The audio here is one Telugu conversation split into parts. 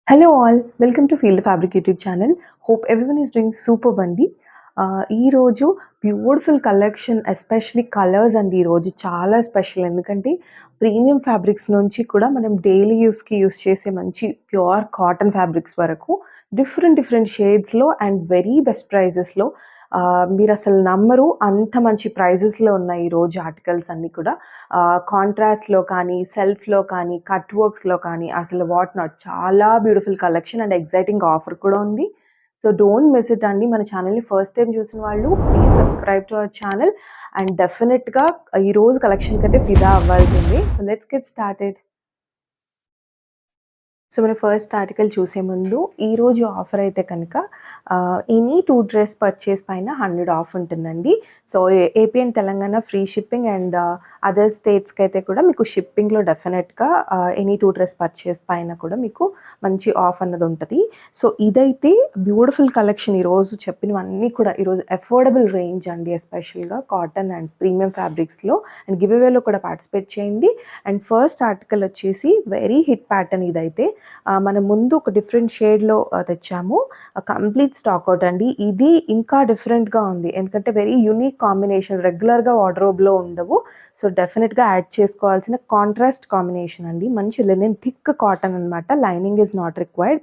Hello all, welcome to Feel the Fabric YouTube channel. Hope everyone is doing super బండి. ఈరోజు బ్యూటిఫుల్ కలెక్షన్ ఎస్పెషల్లీ కలర్స్ అండి ఈరోజు చాలా స్పెషల్. ఎందుకంటే ప్రీమియం ఫ్యాబ్రిక్స్ నుంచి కూడా మనం డైలీ యూస్ చేసే మంచి ప్యూర్ కాటన్ ఫ్యాబ్రిక్స్ వరకు డిఫరెంట్ షేడ్స్లో అండ్ వెరీ బెస్ట్ ప్రైజెస్లో మీరు అసలు నమ్మరు, అంత మంచి ప్రైజెస్లో ఉన్నాయి ఈరోజు ఆర్టికల్స్ అన్నీ కూడా. కాంట్రాస్ట్‌లో కానీ, సెల్ఫ్‌లో కానీ, కట్ వర్క్స్‌లో కానీ అసలు వాట్ నాట్ చాలా beautiful collection and exciting offer కూడా ఉంది. సో డోంట్ మిస్ ఇట్ అండి. మన ఛానల్‌ని ఫస్ట్ టైం చూసిన వాళ్ళు please subscribe to our channel and డెఫినెట్‌గా ఈరోజు కలెక్షన్‌కైతే ఫిదా అవ్వాల్సిందే. So let's get started. So మన ఫస్ట్ ఆర్టికల్ చూసే ముందు ఈరోజు ఆఫర్ అయితే కనుక ఎనీ 2 డ్రెస్ పర్చేస్ పైన 100 ఆఫ్ ఉంటుందండి. So AP and Telangana free shipping and other స్టేట్స్కి అయితే కూడా మీకు షిప్పింగ్లో డెఫినెట్గా ఎనీ 2 డ్రెస్ పర్చేస్ పైన కూడా మీకు మంచి ఆఫ్ అన్నది ఉంటుంది. సో ఇదైతే బ్యూటిఫుల్ కలెక్షన్. ఈరోజు చెప్పినవన్నీ కూడా ఈరోజు అఫోర్డబుల్ రేంజ్ అండి, ఎస్పెషల్గా కాటన్ అండ్ ప్రీమియం ఫ్యాబ్రిక్స్లో. అండ్ గివ్ అవేలో కూడా పార్టిసిపేట్ చేయండి. అండ్ ఫస్ట్ ఆర్టికల్ వచ్చేసి వెరీ హిట్ ప్యాటర్న్. ఇదైతే మనం ముందు ఒక డిఫరెంట్ షేడ్లో తెచ్చాము. కంప్లీట్ స్టాక్ అవుట్ అండి. ఇది ఇంకా డిఫరెంట్గా ఉంది, ఎందుకంటే వెరీ యూనిక్ కాంబినేషన్, రెగ్యులర్గా వార్డ్రోబ్లో ఉండవు. సో డెఫినెట్గా యాడ్ చేసుకోవాల్సిన కాంట్రాస్ట్ కాంబినేషన్ అండి. మంచి లెనిన్ థిక్ కాటన్ అనమాట. Lining is not required.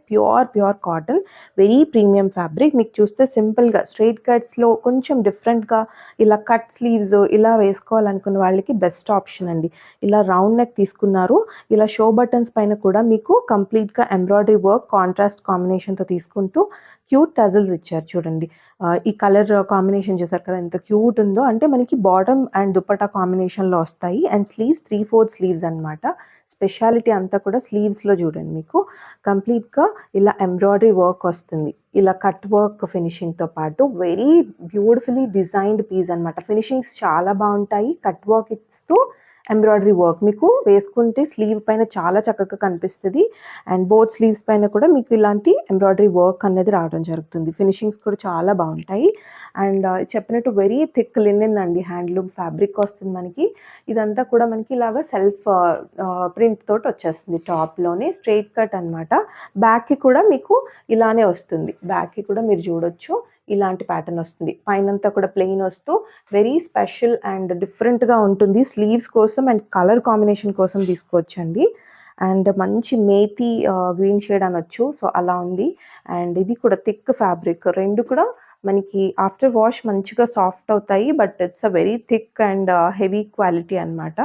Pure cotton, very premium fabric. మీకు చూస్తే సింపుల్గా స్ట్రైట్ కట్స్లో కొంచెం డిఫరెంట్గా ఇలా కట్ స్లీవ్స్ ఇలా వేసుకోవాలనుకున్న వాళ్ళకి బెస్ట్ ఆప్షన్ అండి. ఇలా రౌండ్ నెక్ తీసుకున్నారు. ఇలా షో బటన్స్ పైన కూడా మీకు కంప్లీట్గా ఎంబ్రాయిడరీ వర్క్ కాంట్రాస్ట్ కాంబినేషన్తో తీసుకుంటూ క్యూట్ టజల్స్ ఇచ్చారు చూడండి. ఈ కలర్ కాంబినేషన్ చూసారు కదా ఎంత క్యూట్ ఉందో. అంటే మనకి బాటమ్ అండ్ దుపట్టా కాంబినేషన్లో వస్తాయి. అండ్ స్లీవ్స్ 3/4 స్లీవ్స్ అనమాట. స్పెషాలిటీ అంతా కూడా స్లీవ్స్లో చూడండి. మీకు కంప్లీట్గా ఇలా ఎంబ్రాయిడరీ వర్క్ వస్తుంది, ఇలా కట్ వర్క్ ఫినిషింగ్తో పాటు. వెరీ బ్యూటిఫుల్లీ డిజైన్డ్ పీస్ అనమాట. ఫినిషింగ్స్ చాలా బాగుంటాయి. కట్ వర్క్ ఇస్తూ ఎంబ్రాయిడరీ వర్క్ మీకు వేసుకుంటే స్లీవ్ పైన చాలా చక్కగా కనిపిస్తుంది. అండ్ బోత్ స్లీవ్స్ పైన కూడా మీకు ఇలాంటి ఎంబ్రాయిడరీ వర్క్ అనేది రావడం జరుగుతుంది. ఫినిషింగ్స్ కూడా చాలా బాగుంటాయి. అండ్ చెప్పినట్టు వెరీ థిక్ లినెన్ అండి, హ్యాండ్లూమ్ ఫ్యాబ్రిక్ వస్తుంది మనకి. ఇదంతా కూడా మనకి ఇలాగా సెల్ఫ్ ప్రింట్ తోటి వచ్చేస్తుంది. టాప్లోనే స్ట్రైట్ కట్ అనమాట. బ్యాక్కి కూడా మీకు ఇలానే వస్తుంది. బ్యాక్కి కూడా మీరు చూడొచ్చు ఇలాంటి ప్యాటర్న్ వస్తుంది. పైనంతా కూడా ప్లెయిన్ వస్తూ వెరీ స్పెషల్ అండ్ డిఫరెంట్గా ఉంటుంది. స్లీవ్స్ కోసం అండ్ కలర్ కాంబినేషన్ కోసం తీసుకోవచ్చండి. అండ్ మంచి మేతి గ్రీన్ షేడ్ అనొచ్చు. సో అలా ఉంది. అండ్ ఇది కూడా థిక్ ఫ్యాబ్రిక్. రెండు కూడా మనకి ఆఫ్టర్ వాష్ మంచిగా సాఫ్ట్ అవుతాయి. But it's a very thick and heavy quality అనమాట.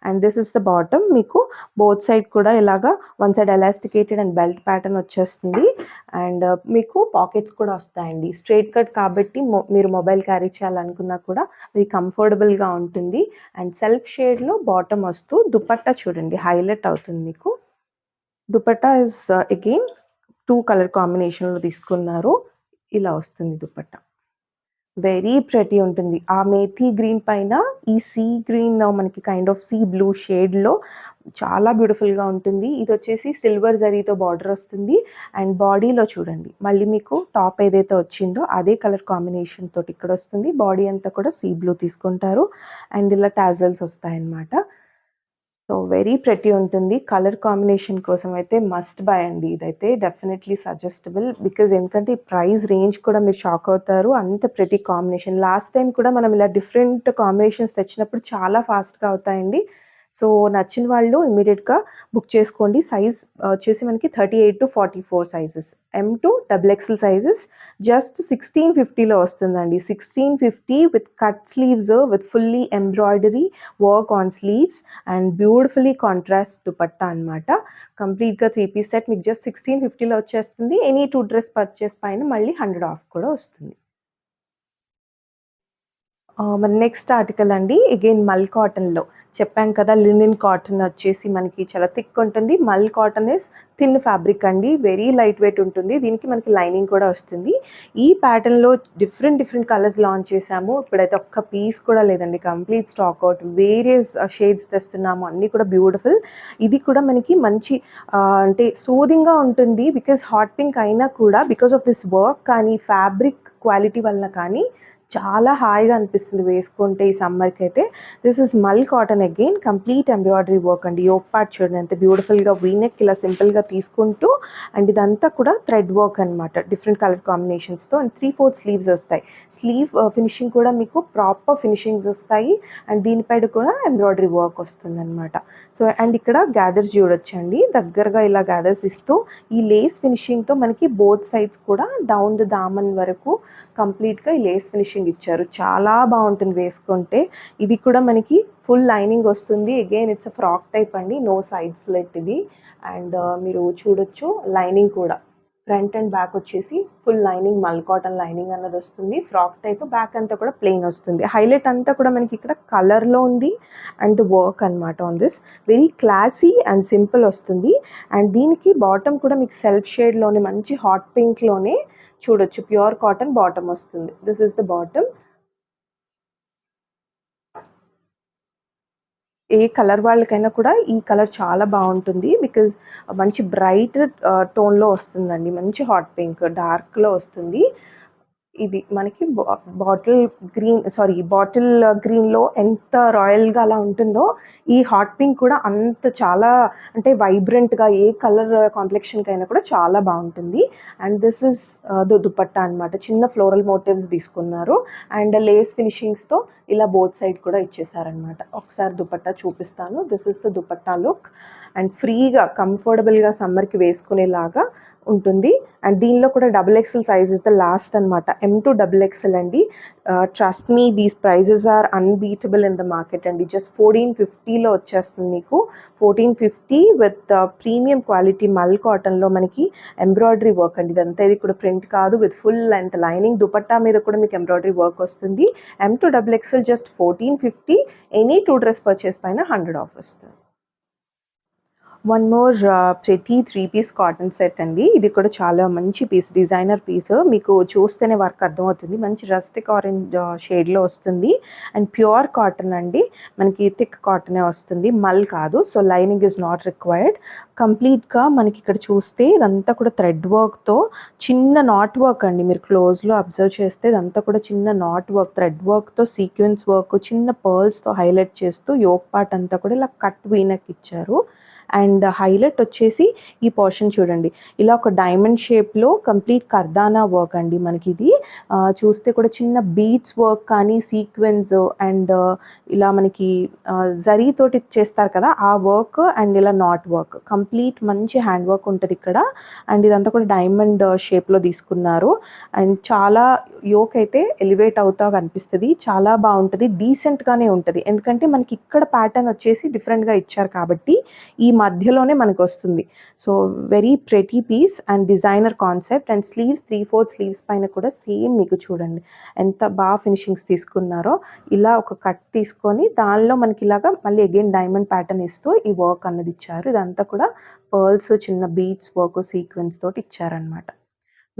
And this is the bottom. మీకు బోత్ సైడ్ కూడా ఇలాగా one side elasticated and belt pattern వచ్చేస్తుంది. అండ్ మీకు పాకెట్స్ కూడా వస్తాయండి. స్ట్రైట్ కట్ కాబట్టి మీరు మొబైల్ క్యారీ చేయాలనుకున్నా కూడా very కంఫర్టబుల్గా ఉంటుంది. అండ్ సెల్ఫ్ షేడ్లో బాటమ్ వస్తూ దుపట్టా చూడండి హైలైట్ అవుతుంది మీకు. దుపట్టా ఇస్ అగైన్ 2 కలర్ కాంబినేషన్లో తీసుకున్నారు. ఇలా వస్తుంది దుపట్టా. వెరీ ప్రెటీ ఉంటుంది. ఆ మేథీ గ్రీన్ పైన ఈ సీ గ్రీన్ మనకి కైండ్ ఆఫ్ సీ బ్లూ షేడ్లో చాలా బ్యూటిఫుల్గా ఉంటుంది. ఇది వచ్చేసి సిల్వర్ జరీతో బార్డర్ వస్తుంది. అండ్ బాడీలో చూడండి మళ్ళీ మీకు టాప్ ఏదైతే వచ్చిందో అదే కలర్ కాంబినేషన్ తోటి ఇక్కడ వస్తుంది. బాడీ అంతా కూడా సీ బ్లూ తీసుకుంటారు. అండ్ ఇలా టాజల్స్ వస్తాయన్నమాట. సో వెరీ ప్రెటీ ఉంటుంది. కలర్ కాంబినేషన్ కోసం అయితే మస్ట్ బై అండి. ఇదైతే డెఫినెట్లీ సజెస్టబుల్. బికాజ్ ఎందుకంటే ఈ ప్రైస్ రేంజ్ కూడా మీరు షాక్ అవుతారు. అంత ప్రెటీ కాంబినేషన్. లాస్ట్ టైం కూడా మనం ఇలా డిఫరెంట్ కాంబినేషన్స్ తెచ్చినప్పుడు చాలా ఫాస్ట్గా అవుతాయండి. సో నచ్చిన వాళ్ళు ఇమీడియట్గా బుక్ చేసుకోండి. సైజ్ వచ్చేసి మనకి 38 to 44 sizes, M to XXL sizes. Just 1650లో వస్తుందండి. 1650 with cut sleeves with fully embroidery work on sleeves and beautifully contrast dupatta అనమాట. కంప్లీట్గా 3 పీస్ సెట్ మీకు జస్ట్ 1650లో వచ్చేస్తుంది. ఎనీ 2 డ్రెస్ పర్చేస్ పైన మళ్ళీ 100 ఆఫ్ కూడా వస్తుంది. మన నెక్స్ట్ ఆర్టికల్ అండి. అగైన్ మల్ కాటన్లో చెప్పాం కదా, లినిన్ కాటన్ వచ్చేసి మనకి చాలా థిక్ ఉంటుంది. మల్ కాటన్ ఇస్ థిన్ ఫ్యాబ్రిక్ అండి. వెరీ లైట్ వెయిట్ ఉంటుంది. దీనికి మనకి లైనింగ్ కూడా వస్తుంది. ఈ ప్యాటర్న్లో డిఫరెంట్ కలర్స్ లాంచ్ చేసాము. ఇప్పుడైతే ఒక్క పీస్ కూడా లేదండి, complete stock out. Various shades తెస్తున్నాము, అన్నీ కూడా బ్యూటిఫుల్. ఇది కూడా మనకి మంచి అంటే సూదింగ్గా ఉంటుంది. బికాజ్ హాట్ పింక్ అయినా కూడా బికాజ్ ఆఫ్ దిస్ వర్క్ కానీ ఫ్యాబ్రిక్ క్వాలిటీ వలన కానీ చాలా హాయిగా అనిపిస్తుంది వేసుకుంటే ఈ సమ్మర్కి అయితే. దిస్ ఇస్ మల్ cotton again, complete embroidery work అండి. యోక్ పార్ట్ చూడండి ఎంత బ్యూటిఫుల్గా వీనెక్ ఇలా సింపుల్గా తీసుకుంటూ, అండ్ ఇదంతా కూడా థ్రెడ్ వర్క్ అనమాట, డిఫరెంట్ కలర్ కాంబినేషన్స్తో. అండ్ 3/4 స్లీవ్స్ వస్తాయి. స్లీవ్ ఫినిషింగ్ కూడా మీకు ప్రాపర్ ఫినిషింగ్స్ వస్తాయి, అండ్ దీనిపైన కూడా ఎంబ్రాయిడరీ వర్క్ వస్తుంది అనమాట. సో అండ్ ఇక్కడ గ్యాదర్స్ చూడొచ్చండి, దగ్గరగా ఇలా గ్యాదర్స్ ఇస్తూ ఈ లేస్ ఫినిషింగ్తో మనకి బోత్ సైడ్స్ కూడా డౌన్ ద దామన్ వరకు కంప్లీట్గా ఈ లేస్ ఫినిషింగ్ ఇచ్చారు. చాలా బాగుంటుంది వేసుకుంటే. ఇది కూడా మనకి ఫుల్ లైనింగ్ వస్తుంది. Again it's a frock type అండి, నో సైడ్ స్లిట్ ఇది. అండ్ మీరు చూడొచ్చు లైనింగ్ కూడా ఫ్రంట్ అండ్ బ్యాక్ వచ్చేసి ఫుల్ లైనింగ్, మల్ కాటన్ లైనింగ్ అన్నది వస్తుంది. ఫ్రాక్ టైప్, బ్యాక్ అంతా కూడా ప్లెయిన్ వస్తుంది. హైలైట్ అంతా కూడా మనకి ఇక్కడ కలర్లో ఉంది అండ్ వర్క్ అనమాట on this. Very classy and simple వస్తుంది. అండ్ దీనికి బాటమ్ కూడా మీకు సెల్ఫ్ షేడ్లోనే మంచి హాట్ పింక్లోనే చూడొచ్చు, ప్యూర్ కాటన్ బాటమ్ వస్తుంది. This is the bottom. A colour వాళ్ళకైనా కూడా ఈ కలర్ చాలా బాగుంటుంది, బికాజ్ మంచి బ్రైట్ టోన్లో వస్తుందండి. మంచి హాట్ పింక్ డార్క్లో వస్తుంది. ఇది మనకి బాటిల్ గ్రీన్లో ఎంత రాయల్గా అలా ఉంటుందో, ఈ హాట్ పింక్ కూడా అంత చాలా అంటే వైబ్రెంట్గా ఏ కలర్ కాంప్లెక్షన్కి అయినా కూడా చాలా బాగుంటుంది. అండ్ దిస్ ఇస్ దుపట్టా అనమాట. చిన్న ఫ్లోరల్ మోటివ్స్ తీసుకున్నారు అండ్ లేస్ ఫినిషింగ్స్తో ఇలా బోత్ సైడ్ కూడా ఇచ్చేసారనమాట. ఒకసారి దుపట్టా చూపిస్తాను. This is the dupatta look. And ఫ్రీగా కంఫర్టబుల్గా సమ్మర్కి వేసుకునేలాగా ఉంటుంది. అండ్ దీనిలో కూడా XXL size is the last అనమాట. M to XXL అండి. Trust me, these prices are unbeatable in the market అండి. జస్ట్ 1450లో వచ్చేస్తుంది మీకు. 1450 విత్ ప్రీమియం క్వాలిటీ మల్ కాటన్లో మనకి ఎంబ్రాయిడరీ వర్క్ అండి. ఇదంతా ఇది కూడా ప్రింట్ కాదు, with full length lining. Dupatta మీద కూడా మీకు ఎంబ్రాయిడరీ వర్క్ వస్తుంది. M to XXL just 1450. Any 2 dress purchase పైన 100 ఆఫ్ వస్తుంది. One more pretty 3-piece cotton set అండి. ఇది కూడా చాలా మంచి పీస్, డిజైనర్ పీస్. మీకు చూస్తేనే వర్క్ అర్థమవుతుంది. మంచి రస్టిక్ ఆరెంజ్ షేడ్లో వస్తుంది. అండ్ ప్యూర్ కాటన్ అండి, మనకి థిక్ కాటనే వస్తుంది, మల్ కాదు. So lining is not required. కంప్లీట్గా మనకి ఇక్కడ చూస్తే ఇదంతా కూడా థ్రెడ్ వర్క్తో చిన్న నాట్ వర్క్ అండి. మీరు క్లోజ్లో అబ్జర్వ్ చేస్తే ఇదంతా కూడా చిన్న నాట్ వర్క్, థ్రెడ్ వర్క్తో సీక్వెన్స్ వర్క్, చిన్న పర్ల్స్తో హైలైట్ చేస్తూ యోక్ పార్ట్ అంతా కూడా ఇలా కట్ వీనెక్ ఇచ్చారు. అండ్ హైలైట్ వచ్చేసి ఈ పోర్షన్ చూడండి, ఇలా ఒక డైమండ్ షేప్లో కంప్లీట్ కర్దానా వర్క్ అండి. మనకి ఇది చూస్తే కూడా చిన్న బీడ్స్ వర్క్ కానీ సీక్వెన్స్ అండ్ ఇలా మనకి జరీతోటి చేస్తారు కదా ఆ వర్క్, అండ్ ఇలా నాట్ వర్క్, కంప్లీట్ మంచి హ్యాండ్ వర్క్ ఉంటుంది ఇక్కడ. అండ్ ఇదంతా కూడా డైమండ్ షేప్లో తీసుకున్నారు. అండ్ చాలా యోక్ అయితే ఎలివేట్ అవుతా కనిపిస్తుంది. చాలా బాగుంటుంది, డీసెంట్గానే ఉంటుంది. ఎందుకంటే మనకి ఇక్కడ ప్యాటర్న్ వచ్చేసి డిఫరెంట్గా ఇచ్చారు కాబట్టి ఈ మధ్యలోనే మనకు వస్తుంది. So very pretty piece and designer concept. And sleeves 3/4 sleeves పైన కూడా సేమ్ మీకు చూడండి ఎంత బాగా ఫినిషింగ్స్ తీసుకున్నారో. ఇలా ఒక కట్ తీసుకొని దానిలో మనకి ఇలాగా మళ్ళీ అగైన్ డైమండ్ ప్యాటర్న్ ఇస్తూ ఈ వర్క్ అన్నది ఇచ్చారు. ఇదంతా కూడా పర్ల్స్, చిన్న బీడ్స్ వర్క్, సీక్వెన్స్ తోటి ఇచ్చారనమాట.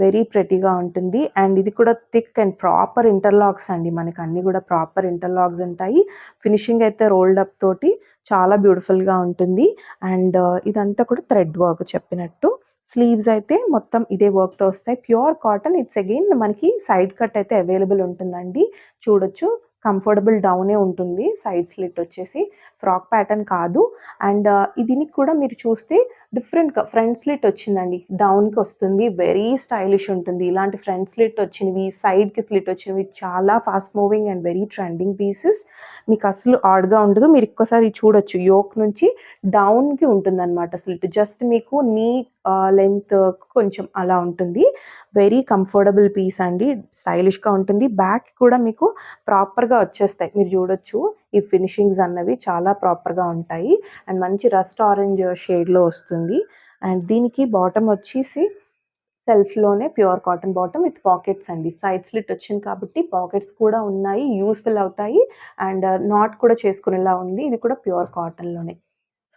వెరీ ప్రెటీగా ఉంటుంది. అండ్ ఇది కూడా థిక్ అండ్ ప్రాపర్ ఇంటర్లాక్స్ అండి. మనకి అన్నీ కూడా ప్రాపర్ ఇంటర్లాక్స్ ఉంటాయి. ఫినిషింగ్ అయితే రోల్డ్ అప్ తోటి చాలా బ్యూటిఫుల్గా ఉంటుంది. అండ్ ఇదంతా కూడా థ్రెడ్ వర్క్ చెప్పినట్టు. స్లీవ్స్ అయితే మొత్తం ఇదే వర్క్తో వస్తాయి. Pure cotton. ఇట్స్ అగైన్ మనకి సైడ్ కట్ అయితే అవైలబుల్ ఉంటుందండి. చూడొచ్చు, కంఫర్టబుల్ డౌనే ఉంటుంది. సైడ్ స్లిట్ వచ్చేసి ఫ్రాక్ ప్యాటర్న్ కాదు. అండ్ దీనికి కూడా మీరు చూస్తే డిఫరెంట్గా ఫ్రంట్ స్లిట్ వచ్చిందండి, డౌన్కి వస్తుంది. వెరీ స్టైలిష్ ఉంటుంది. ఇలాంటి ఫ్రంట్ స్లిట్ వచ్చినవి, సైడ్కి స్లిట్ వచ్చినవి చాలా fast moving and very trending pieces. మీకు అసలు ఆడ్గా ఉండదు. మీరు ఒక్కసారి చూడొచ్చు, యోక్ నుంచి డౌన్కి ఉంటుందన్నమాట స్లిట్. జస్ట్ మీకు నీ లెంత్ కొంచెం అలా ఉంటుంది. వెరీ కంఫర్టబుల్ పీస్ అండి, స్టైలిష్గా ఉంటుంది. బ్యాక్ కూడా మీకు ప్రాపర్గా వచ్చేస్తాయి. మీరు చూడొచ్చు ఈ ఫినిషింగ్స్ అన్నవి చాలా ప్రాపర్గా ఉంటాయి. అండ్ మంచి రస్ట్ ఆరెంజ్ షేడ్లో వస్తుంది. అండ్ దీనికి బాటమ్ వచ్చేసి సెల్ఫ్లోనే pure cotton bottom with pockets అండి. సైడ్ స్లిట్ వచ్చింది కాబట్టి పాకెట్స్ కూడా ఉన్నాయి, యూస్ఫుల్ అవుతాయి. అండ్ నాట్ కూడా చేసుకునేలా ఉంది. ఇది కూడా ప్యూర్ కాటన్లోనే.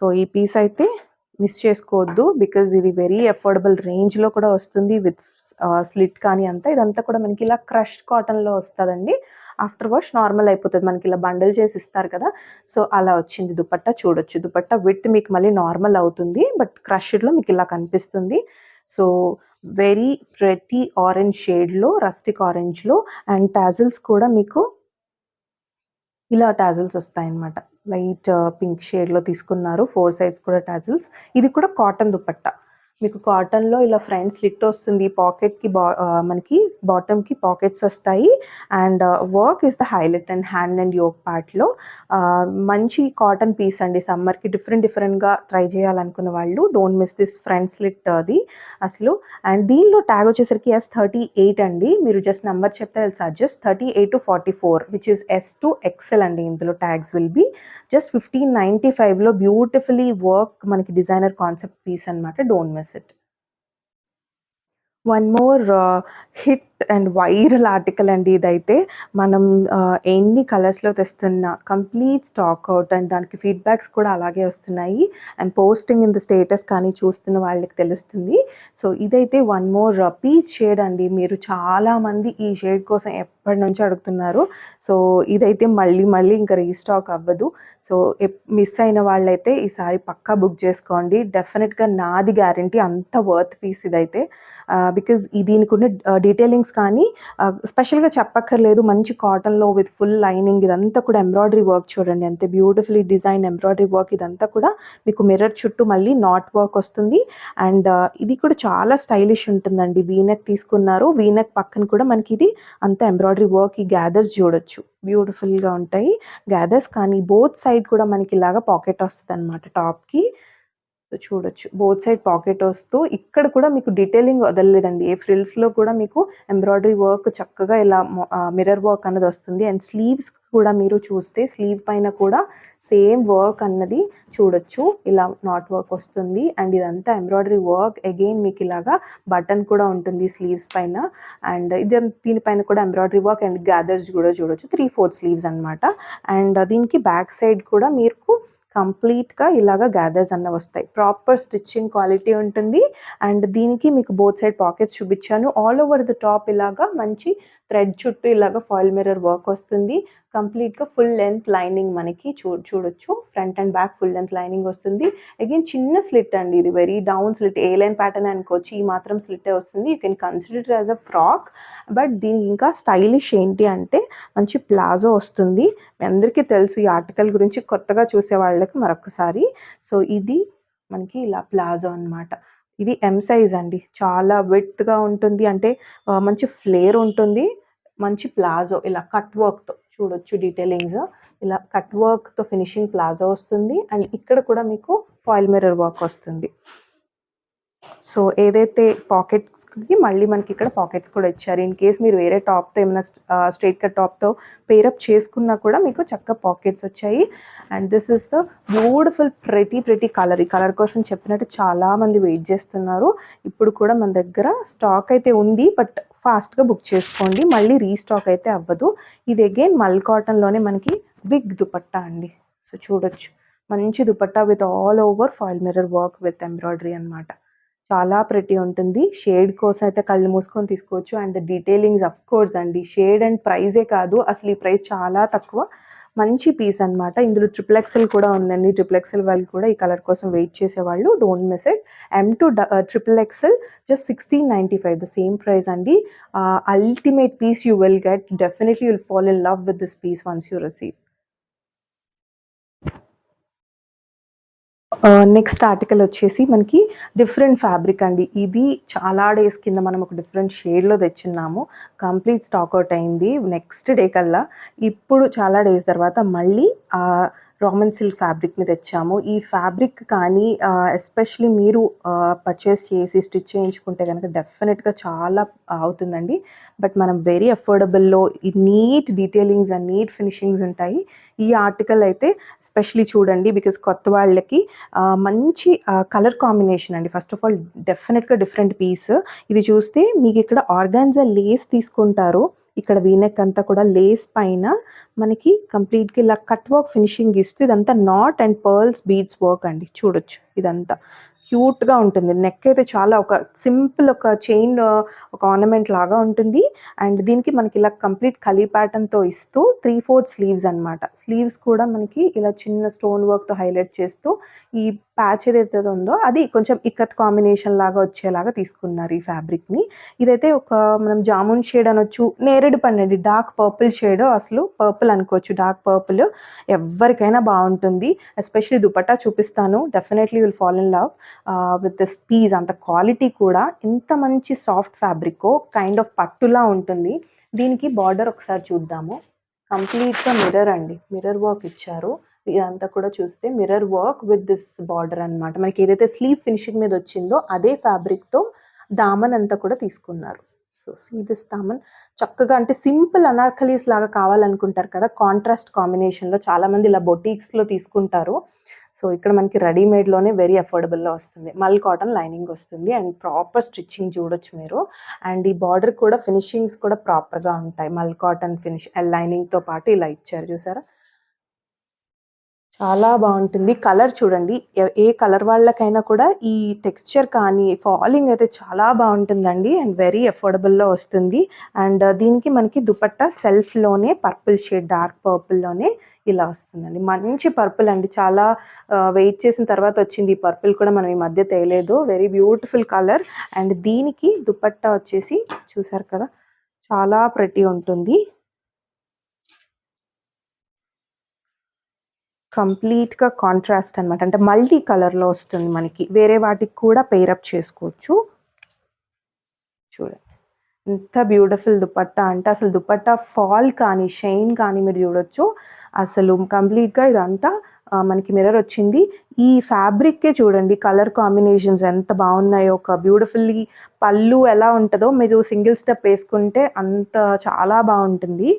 సో ఈ పీస్ అయితే మిస్ చేసుకోవద్దు, బికాజ్ ఇది వెరీ అఫోర్డబుల్ రేంజ్లో కూడా వస్తుంది విత్ స్లిట్ కానీ అంతా. ఇదంతా కూడా మనకి ఇలా క్రష్డ్ కాటన్లో వస్తుందండి. ఆఫ్టర్ వాష్ నార్మల్ అయిపోతుంది. మనకి ఇలా బండిల్ చేసి ఇస్తారు కదా, సో అలా వచ్చింది దుపట్టా. చూడొచ్చు దుపట్టా విత్ మీకు మళ్ళీ నార్మల్ అవుతుంది, బట్ క్రష్డ్లో మీకు ఇలా కనిపిస్తుంది. సో వెరీ ప్రెటీ ఆరెంజ్ షేడ్లో, రస్టిక్ ఆరెంజ్లో. అండ్ టాజిల్స్ కూడా మీకు ఇలా టాజిల్స్ వస్తాయన్నమాట. లైట్ పింక్ షేడ్లో తీసుకున్నారు. 4 సైడ్స్ కూడా టాజిల్స్. ఇది కూడా కాటన్ దుపట్టా. మీకు కాటన్‌లో ఇలా ఫ్రంట్ స్లిట్ వస్తుంది. పాకెట్‌కి మనకి బాటమ్‌కి పాకెట్స్ వస్తాయి. And work is the highlight and hand and yoke పార్ట్‌లో. మంచి కాటన్ పీస్ అండి. సమ్మర్‌కి డిఫరెంట్‌గా ట్రై చేయాలనుకున్న వాళ్ళు don't miss this front slit అది అసలు. అండ్ దీనిలో ట్యాగ్ వచ్చేసరికి S38 అండి. మీరు జస్ట్ నంబర్ చెప్తే I will suggest 38-44 which is S to XL అండి. ఇందులో ట్యాగ్స్ విల్ బి జస్ట్ 1595లో బ్యూటిఫుల్లీ వర్క్ మనకి డిజైనర్ కాన్సెప్ట్ పీస్ అనమాట. Don't miss it. One more hit and viral article అండి ఇదైతే. మనం ఎన్ని కలర్స్‌లో తెస్తున్నా కంప్లీట్ స్టాక్ అవుట్ అండ్ దానికి ఫీడ్‌బ్యాక్స్ కూడా అలాగే వస్తున్నాయి. And posting in the status కానీ చూస్తున్న వాళ్ళకి తెలుస్తుంది. సో ఇదైతే వన్ మోర్ పీచ్ షేడ్ అండి. మీరు చాలామంది ఈ షేడ్ కోసం ఎప్పటినుంచో అడుగుతున్నారు. సో ఇదైతే మళ్ళీ ఇంకా రీస్టాక్ అవ్వదు. సో మిస్ అయిన వాళ్ళైతే ఈసారి పక్కా బుక్ చేసుకోండి. డెఫినిట్‌గా నాది గ్యారంటీ అంత వర్త్ పీస్ ఇదైతే. బికాజ్ దీనికున్న డీటెయిలింగ్స్ కానీ స్పెషల్‌గా చెప్పక్కర్లేదు. మంచి కాటన్‌లో విత్ ఫుల్ లైనింగ్ ఇదంతా కూడా ఎంబ్రాయిడరీ వర్క్ చూడండి. ఎంత బ్యూటిఫుల్లీ డిజైన్ ఎంబ్రాయిడరీ వర్క్ ఇదంతా కూడా మీకు మిర్రర్ చుట్టూ మళ్ళీ నాట్ వర్క్ వస్తుంది. అండ్ ఇది కూడా చాలా స్టైలిష్ ఉంటుందండి. వీ నెక్ తీసుకున్నారు. వీ నెక్ పక్కన కూడా మనకి ఇది అంతా ఎంబ్రాయిడరీ వర్క్, ఈ గ్యాదర్స్ చూడొచ్చు. బ్యూటిఫుల్‌గా ఉంటాయి గ్యాదర్స్. కానీ బోత్ సైడ్ కూడా మనకి ఇలాగా పాకెట్ వస్తదనమాట టాప్‌కి. సో చూడొచ్చు. బోత్ సైడ్ పాకెట్ వస్తూ ఇక్కడ కూడా మీకు డీటెయిలింగ్ వదలలేదండి. ఏ ఫ్రిల్స్‌లో కూడా మీకు ఎంబ్రాయిడరీ వర్క్ చక్కగా ఇలా మిర్రర్ వర్క్ అన్నది వస్తుంది. అండ్ స్లీవ్స్ కూడా మీరు చూస్తే స్లీవ్ పైన కూడా సేమ్ వర్క్ అన్నది చూడొచ్చు. ఇలా నాట్ వర్క్ వస్తుంది. అండ్ ఇదంతా ఎంబ్రాయిడరీ వర్క్. అగైన్ మీకు ఇలాగా బటన్ కూడా ఉంటుంది స్లీవ్స్ పైన. అండ్ దీనిపైన కూడా ఎంబ్రాయిడరీ వర్క్ అండ్ గ్యాదర్స్ కూడా చూడొచ్చు. 3/4 స్లీవ్స్ అనమాట. అండ్ దీనికి బ్యాక్ సైడ్ కూడా మీకు కంప్లీట్‌గా ఇలాగ గ్యాదర్స్ అన్నవి వస్తాయి. ప్రాపర్ స్టిచ్చింగ్ క్వాలిటీ ఉంటుంది. అండ్ దీనికి మీకు బోత్ సైడ్ పాకెట్స్ చూపించాను. ఆల్ ఓవర్ ద టాప్ ఇలాగా మంచి థ్రెడ్ చుట్టూ ఇలాగ ఫాయిల్ మిర్రర్ వర్క్ వస్తుంది. కంప్లీట్‌గా ఫుల్ లెంత్ లైనింగ్ మనకి చూడొచ్చు. Front and back full length lining వస్తుంది. అగైన్ చిన్న స్లిట్ అండి ఇది. Very down slit. A line pattern అనుకోవచ్చు. ఈ మాత్రం స్లిట్టే వస్తుంది. You can consider it as a frock. But దీనికి ఇంకా స్టైలిష్ ఏంటి అంటే మంచి ప్లాజో వస్తుంది. మీ అందరికీ తెలుసు ఈ ఆర్టికల్ గురించి. కొత్తగా చూసే వాళ్ళకి మరొకసారి. సో ఇది మనకి ఇలా ప్లాజో అనమాట. ఇది ఎమ్ సైజ్ అండి. చాలా విడ్త్‌గా ఉంటుంది. అంటే మంచి ఫ్లేర్ ఉంటుంది. మంచి ప్లాజో ఇలా కట్ వర్క్‌తో చూడొచ్చు డీటెయిలింగ్స్. ఇలా కట్ వర్క్‌తో ఫినిషింగ్ ప్లాజో వస్తుంది. అండ్ ఇక్కడ కూడా మీకు ఫాయిల్ మిర్రర్ వర్క్ వస్తుంది. సో ఏదైతే పాకెట్స్‌కి మళ్ళీ మనకి ఇక్కడ పాకెట్స్ కూడా ఇచ్చారు. ఇన్ కేస్ మీరు వేరే టాప్‌తో ఏమైనా స్ట్రెయిట్ కట్ టాప్‌తో పేరప్ చేసుకున్నా కూడా మీకు చక్కగా పాకెట్స్ వచ్చాయి. And this is the beautiful pretty colour. ఈ కలర్ కోసం చెప్పినట్టు చాలామంది వెయిట్ చేస్తున్నారు. ఇప్పుడు కూడా మన దగ్గర స్టాక్ అయితే ఉంది. బట్ ఫాస్ట్‌గా బుక్ చేసుకోండి. మళ్ళీ రీస్టాక్ అయితే అవ్వదు. ఇది అగైన్ మల్ కాటన్‌లోనే మనకి బిగ్ దుపట్టా అండి. సో చూడొచ్చు. మంచి dupatta with all over foil mirror work with embroidery అనమాట. చాలా ప్రెటీ ఉంటుంది. షేడ్ కోసం అయితే కళ్ళు మూసుకొని తీసుకోవచ్చు. అండ్ డీటెయిలింగ్స్ అఫ్‌కోర్స్ అండి. షేడ్ అండ్ ప్రైజే కాదు. అసలు ఈ ప్రైస్ చాలా తక్కువ. మంచి పీస్ అనమాట. ఇందులో ట్రిపుల్ ఎక్సెల్ కూడా ఉందండి. ట్రిపుల్ ఎక్సెల్ వాళ్ళు కూడా ఈ కలర్ కోసం వెయిట్ చేసేవాళ్ళు don't miss it. M to triple XL just 1695 the same price అండి. Ultimate piece you will get. Definitely you will fall in love with this piece once you receive. Next article వచ్చేసి మనకి డిఫరెంట్ ఫ్యాబ్రిక్ అండి. ఇది చాలా డేస్ కింద మనం ఒక డిఫరెంట్ షేడ్‌లో తెచ్చున్నాము. కంప్లీట్ స్టాక్ అవుట్ అయింది నెక్స్ట్ డే కల్లా. ఇప్పుడు చాలా డేస్ తర్వాత మళ్ళీ రామన్ సిల్క్ ఫ్యాబ్రిక్‌ని తెచ్చాము. ఈ ఫ్యాబ్రిక్ కానీ ఎస్పెషల్లీ మీరు పర్చేస్ చేసి స్టిచ్ చేయించుకుంటే గనక డెఫినిట్‌గా చాలా అవుతుందండి. బట్ మనం వెరీ అఫోర్డబుల్‌లో ఈ neat detailings and neat finishings ఉంటాయి. ఈ ఆర్టికల్ అయితే ఎస్పెషల్లీ చూడండి. బికాజ్ కొత్త వాళ్ళకి మంచి కలర్ కాంబినేషన్ అండి. ఫస్ట్ ఆఫ్ ఆల్ డెఫినెట్‌గా డిఫరెంట్ పీస్. ఇది చూస్తే మీకు ఇక్కడ ఆర్గాన్జా లేస్ తీసుకుంటారు. ఇక్కడ వీ నెక్ అంతా కూడా లేస్ పైన మనకి కంప్లీట్‌గా ఇలా కట్ వర్క్ ఫినిషింగ్ ఇస్తూ ఇదంతా not and pearls beads work అండి. చూడొచ్చు ఇదంతా. క్యూట్‌గా ఉంటుంది. నెక్ అయితే చాలా ఒక సింపుల్ ఒక చైన్ ఒక ఆర్నమెంట్ లాగా ఉంటుంది. అండ్ దీనికి మనకి ఇలా కంప్లీట్ కలీ ప్యాటర్న్‌తో ఇస్తూ 3/4 స్లీవ్స్ అనమాట. స్లీవ్స్ కూడా మనకి ఇలా చిన్న స్టోన్ వర్క్‌తో హైలైట్ చేస్తూ ఈ ప్యాచ్ ఏదైతే ఉందో అది కొంచెం ఇక్కత్ కాంబినేషన్ లాగా వచ్చేలాగా తీసుకున్నారు ఈ ఫ్యాబ్రిక్‌ని. ఇదైతే ఒక మనం జామున్ షేడ్ అనొచ్చు, నేరేడు పండండి డార్క్ పర్పుల్ షేడ్, అసలు పర్పుల్ అనుకోవచ్చు, డార్క్ పర్పుల్. ఎవ్వరికైనా బావుంటుంది. ఎస్పెషల్లీ దుపట్టా చూపిస్తాను. Definitely will fall in love with this piece. అంత క్వాలిటీ కూడా ఎంత మంచి సాఫ్ట్ ఫ్యాబ్రిక్కో కైండ్ ఆఫ్ పట్టులా ఉంటుంది. దీనికి బార్డర్ ఒకసారి చూద్దాము. కంప్లీట్‌గా మిర్రర్ అండి. మిర్రర్ వర్క్ ఇచ్చారు. ఇదంతా కూడా చూస్తే mirror work with this border అనమాట. మనకి ఏదైతే స్లీవ్ ఫినిషింగ్ మీద వచ్చిందో అదే ఫ్యాబ్రిక్‌తో దామన్ అంతా కూడా తీసుకున్నారు. సో సీ దిస్ దామన్ చక్కగా అంటే సింపుల్ అనార్కలీస్ లాగా కావాలనుకుంటారు కదా! కాంట్రాస్ట్ కాంబినేషన్‌లో చాలామంది ఇలా బొటీక్స్‌లో తీసుకుంటారు. సో ఇక్కడ మనకి రెడీమేడ్‌లోనే వెరీ అఫోర్డబుల్‌లో వస్తుంది. మల్ కాటన్ లైనింగ్ వస్తుంది అండ్ ప్రాపర్ స్టిచ్చింగ్ చూడొచ్చు మీరు. అండ్ ఈ బార్డర్ కూడా ఫినిషింగ్స్ కూడా ప్రాపర్‌గా ఉంటాయి. మల్ కాటన్ ఫినిష్ లైనింగ్‌తో పాటు ఇలా ఇచ్చారు చూసారా? చాలా బావుంటుంది. కలర్ చూడండి. ఏ కలర్ వాళ్ళకైనా కూడా ఈ టెక్స్చర్ కానీ, ఫాలింగ్ అయితే చాలా బావుంటుందండి. అండ్ వెరీ అఫోర్డబుల్‌లో వస్తుంది. అండ్ దీనికి మనకి దుపట్టా సెల్ఫ్‌లోనే పర్పుల్ షేడ్ డార్క్ పర్పుల్‌లోనే ఇలా వస్తుందండి. మంచి పర్పుల్ అండి. చాలా వెయిట్ చేసిన తర్వాత వచ్చింది ఈ పర్పుల్ కూడా మనం ఈ మధ్య తేలేదు. Very beautiful colour. అండ్ దీనికి దుపట్టా వచ్చేసి చూసారు కదా! చాలా ప్రెటీ ఉంటుంది. కంప్లీట్‌గా కాంట్రాస్ట్ అనమాట. అంటే మల్టీ కలర్‌లో వస్తుంది మనకి. వేరే వాటికి కూడా పెయిర్ అప్ చేసుకోవచ్చు. చూడండి. ఎంత బ్యూటిఫుల్ దుపట్టా అంటే అసలు దుపట్టా ఫాల్ కానీ, షైన్ కానీ మీరు చూడొచ్చు. అసలు కంప్లీట్‌గా ఇదంతా మనకి మిర్రర్ వచ్చింది. ఈ ఫ్యాబ్రిక్కే చూడండి కలర్ కాంబినేషన్స్ ఎంత బావున్నాయో. ఒక బ్యూటిఫుల్లీ పళ్ళు ఎలా ఉంటదో మీరు సింగిల్ స్టెప్ వేసుకుంటే అంత చాలా బావుంటుంది.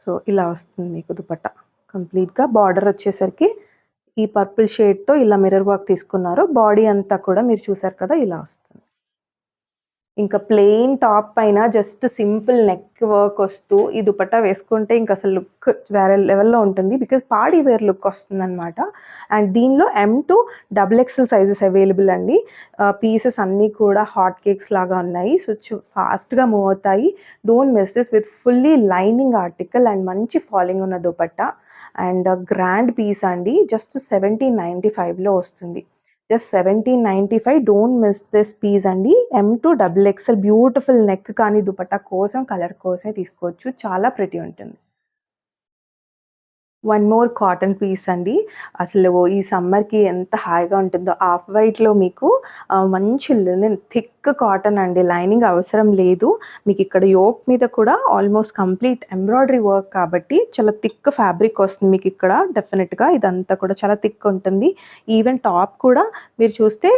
సో, ఇలా వస్తుంది మీకు దుపట్టా. కంప్లీట్‌గా బార్డర్ వచ్చేసరికి ఈ పర్పుల్ షేడ్‌తో ఇలా మిర్రర్ వర్క్ తీసుకున్నారు. బాడీ అంతా కూడా మీరు చూసారు కదా! ఇలా వస్తుంది. ఇంకా ప్లెయిన్ టాప్ పైన జస్ట్ సింపుల్ నెక్ వర్క్ వస్తూ ఈ దుపట్టా వేసుకుంటే ఇంకసలు లుక్ వేరే లెవెల్‌లో ఉంటుంది. బికాజ్ పార్టీ వేర్ లుక్ వస్తుందనమాట. అండ్ దీనిలో ఎమ్-2 డబుల్ ఎక్సెల్ సైజెస్ అవైలబుల్ అండి. పీసెస్ అన్నీ కూడా హాట్ కేక్స్ లాగా ఉన్నాయి. సో, ఫాస్ట్‌గా మూవ్ అవుతాయి. Don't miss this with fully lining article and మంచి ఫాలింగ్ ఉన్న దుపట్టా. అండ్ గ్రాండ్ పీస్ అండి. జస్ట్ 1795లో వస్తుంది. Just 1795. Don't miss this piece అండి. M to double XL beautiful neck కానీ దుపట్టా కోసం కలర్ కోసమే తీసుకోవచ్చు. చాలా ప్రిటీ ఉంటుంది. వన్ మోర్ కాటన్ పీస్ అండి. అసలు ఈ సమ్మర్‌కి ఎంత హాయిగా ఉంటుందో. ఆఫ్ వైట్‌లో మీకు మంచి లినెన్ థిక్ కాటన్ అండి. లైనింగ్ అవసరం లేదు. మీకిక్కడ యోక్ మీద కూడా ఆల్మోస్ట్ కంప్లీట్ ఎంబ్రాయిడరీ వర్క్ కాబట్టి చాలా థిక్ ఫ్యాబ్రిక్ వస్తుంది మీకిక్కడ డెఫినిట్‌గా. ఇదంతా కూడా చాలా థిక్ ఉంటుంది. ఈవెన్ టాప్ కూడా మీరు చూస్తే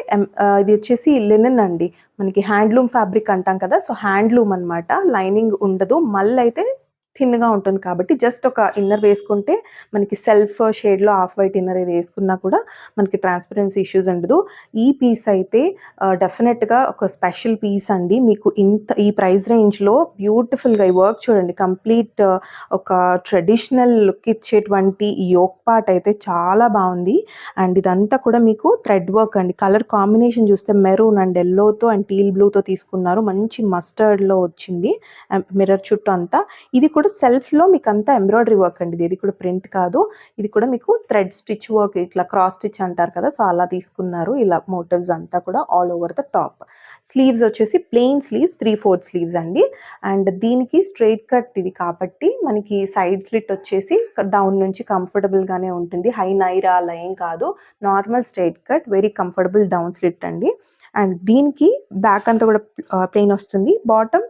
ఇది వచ్చేసి లినెన్ అండి. మనకి హ్యాండ్లూమ్ ఫ్యాబ్రిక్ అంటాం కదా! సో, హ్యాండ్లూమ్ అనమాట. లైనింగ్ ఉండదు. మల్లయితే థిన్‌గా ఉంటుంది కాబట్టి జస్ట్ ఒక ఇన్నర్ వేసుకుంటే మనకి సెల్ఫ్ షేడ్‌లో ఆఫ్ వైట్ ఇన్నర్ ఇది వేసుకున్నా కూడా మనకి ట్రాన్స్‌పరెన్సీ ఇష్యూస్ ఉండదు. ఈ పీస్ అయితే డెఫినెట్‌గా ఒక స్పెషల్ పీస్ అండి. మీకు ఇంత ఈ ప్రైస్ రేంజ్‌లో బ్యూటిఫుల్‌గా ఈ వర్క్ చూడండి. కంప్లీట్ ఒక ట్రెడిషనల్ లుక్ ఇచ్చేటువంటి ఈ యోక్ పార్ట్ అయితే చాలా బావుంది. అండ్ ఇదంతా కూడా మీకు థ్రెడ్ వర్క్ అండి. కలర్ కాంబినేషన్ చూస్తే మెరూన్ అండ్ యెల్లోతో అండ్ టీల్ బ్లూతో తీసుకున్నారు. మంచి మస్టర్డ్‌లో వచ్చింది. మిర్రర్ చుట్టూ అంతా. ఇది కూడా సెల్ఫ్‌లో మీకంతా ఎంబ్రాయిడరీ వర్క్ అండి. ఇది కూడా ప్రింట్ కాదు. ఇది కూడా మీకు థ్రెడ్ స్టిచ్ వర్క్ ఇట్లా క్రాస్ స్టిచ్ అంటారు కదా! సో, అలా తీసుకున్నారు. ఇలా మోటివ్స్ అంతా కూడా all over the top. Sleeves వచ్చేసి ప్లెయిన్ స్లీవ్స్ 3/4 స్లీవ్స్ అండి. అండ్ దీనికి స్ట్రెయిట్ కట్ ఇది కాబట్టి మనకి సైడ్ స్లిట్ వచ్చేసి డౌన్ నుంచి కంఫర్టబుల్‌గానే ఉంటుంది. హై నైరా అలా ఏం కాదు. Normal straight cut very comfortable down slit అండి. అండ్ దీనికి బ్యాక్ అంతా కూడా ప్లెయిన్ వస్తుంది. బాటమ్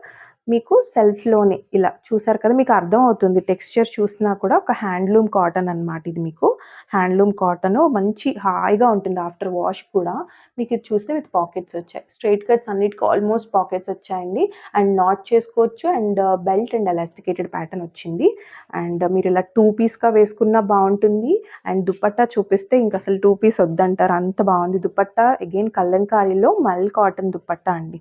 మీకు సెల్ఫ్‌లోనే ఇలా చూసారు కదా! మీకు అర్థమవుతుంది. టెక్స్చర్ చూసినా కూడా ఒక హ్యాండ్లూమ్ కాటన్ అనమాట ఇది మీకు. హ్యాండ్లూమ్ కాటను మంచి హాయిగా ఉంటుంది ఆఫ్టర్ వాష్ కూడా. మీకు ఇది చూస్తే విత్ పాకెట్స్ వచ్చాయి. స్ట్రెయిట్ కట్స్ అన్నిటికి ఆల్మోస్ట్ పాకెట్స్ వచ్చాయండి. అండ్ నాట్ చేసుకోవచ్చు. And belt and elasticated pattern వచ్చింది. అండ్ మీరు ఇలా 2 పీస్‌గా వేసుకున్నా బావుంటుంది. అండ్ దుపట్టా చూపిస్తే ఇంకసలు 2 పీస్ వద్దంటారు. అంత బావుంది దుపట్టా. అగైన్ కలంకారీలో మల్ కాటన్ దుపట్టా అండి.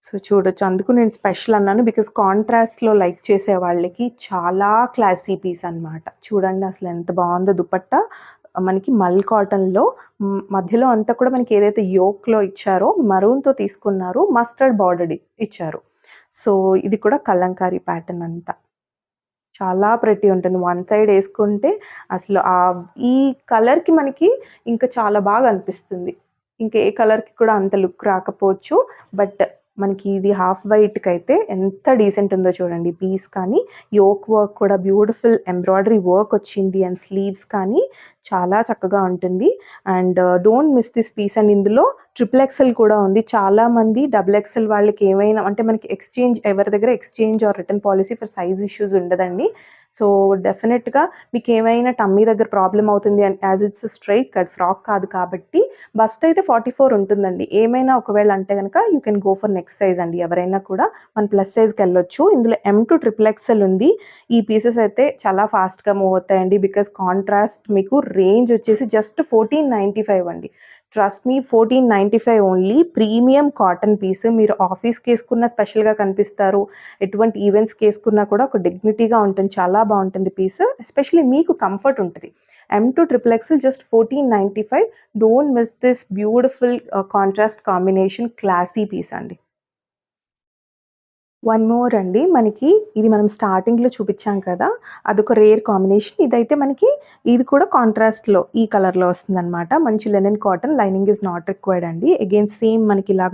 సో, చూడొచ్చు. అందుకు నేను స్పెషల్ అన్నాను. బికాజ్ కాంట్రాస్ట్‌లో లైక్ చేసే వాళ్ళకి చాలా క్లాసీ పీస్ అనమాట. చూడండి అసలు ఎంత బావుందో దుపట్టా. మనకి మల్ కాటన్లో మధ్యలో అంతా కూడా మనకి ఏదైతే యోక్లో ఇచ్చారో మరూన్తో తీసుకున్నారు, మస్టర్డ్ బార్డర్ ఇచ్చారు. సో ఇది కూడా కలంకారీ ప్యాటర్న్ అంతా చాలా ప్రెటీ ఉంటుంది. వన్ సైడ్ ఏసుకుంటే అసలు ఈ కలర్‌కి మనకి ఇంకా చాలా బాగా అనిపిస్తుంది. ఇంక ఏ కలర్‌కి కూడా అంత లుక్ రాకపోవచ్చు. బట్ మనకి ఇది హాఫ్ వైట్‌కైతే ఎంత డీసెంట్ ఉందో చూడండి. పీస్ కానీ, యోక్ వర్క్ కూడా బ్యూటిఫుల్ ఎంబ్రాయిడరీ వర్క్ వచ్చింది. అండ్ స్లీవ్స్ కానీ చాలా చక్కగా ఉంటుంది. And don't miss this piece. And ఇందులో ట్రిపుల్ ఎక్సెల్ కూడా ఉంది. చాలామంది డబుల్ ఎక్సెల్ వాళ్ళకి ఏమైనా అంటే మనకి ఎవరి దగ్గర exchange are return policy for size issues ఉండదండి. సో డెఫినెట్‌గా మీకేమైనా టమ్మీ దగ్గర ప్రాబ్లమ్ అవుతుంది as it's straight cut frock కాదు కాబట్టి బస్ట్ అయితే 44 ఉంటుందండి. ఏమైనా ఒకవేళ అంటే గనక you can go for next size అండి. ఎవరైనా కూడా మన ప్లస్ సైజ్‌కెళ్ళొచ్చు. ఇందులో M2 ట్రిపుల్ ఎక్సెల్ ఉంది. ఈ పీసెస్ అయితే చాలా ఫాస్ట్‌గా మూవ్ అవుతాయండి. బికాజ్ కాంట్రాస్ట్ మీకు రేంజ్ వచ్చేసి జస్ట్ 1495 అండి. Trust me 1495 only. Premium cotton piece. మీరు ఆఫీస్‌కి ఏసుకున్న స్పెషల్‌గా కనిపిస్తారు. ఎటువంటి ఈవెంట్స్‌కి ఏసుకున్నా కూడా ఒక డిగ్నిటీగా ఉంటుంది. చాలా బాగుంటుంది పీస్. ఎస్పెషల్లీ మీకు కంఫర్ట్ ఉంటది. M2 triple XL just 1495. Don't miss this beautiful contrast combination classy piece అండి. వన్ మోర్ అండి. మనకి ఇది మనం స్టార్టింగ్‌లో చూపిచ్చాం కదా! అదొక రేర్ కాంబినేషన్. ఇదైతే మనకి ఇది కూడా కాంట్రాస్ట్‌లో ఈ కలర్‌లో వస్తుందనమాట. మంచి linen cotton. Lining is not required అండి. అగైన్ సేమ్ మనకి ఇలాగ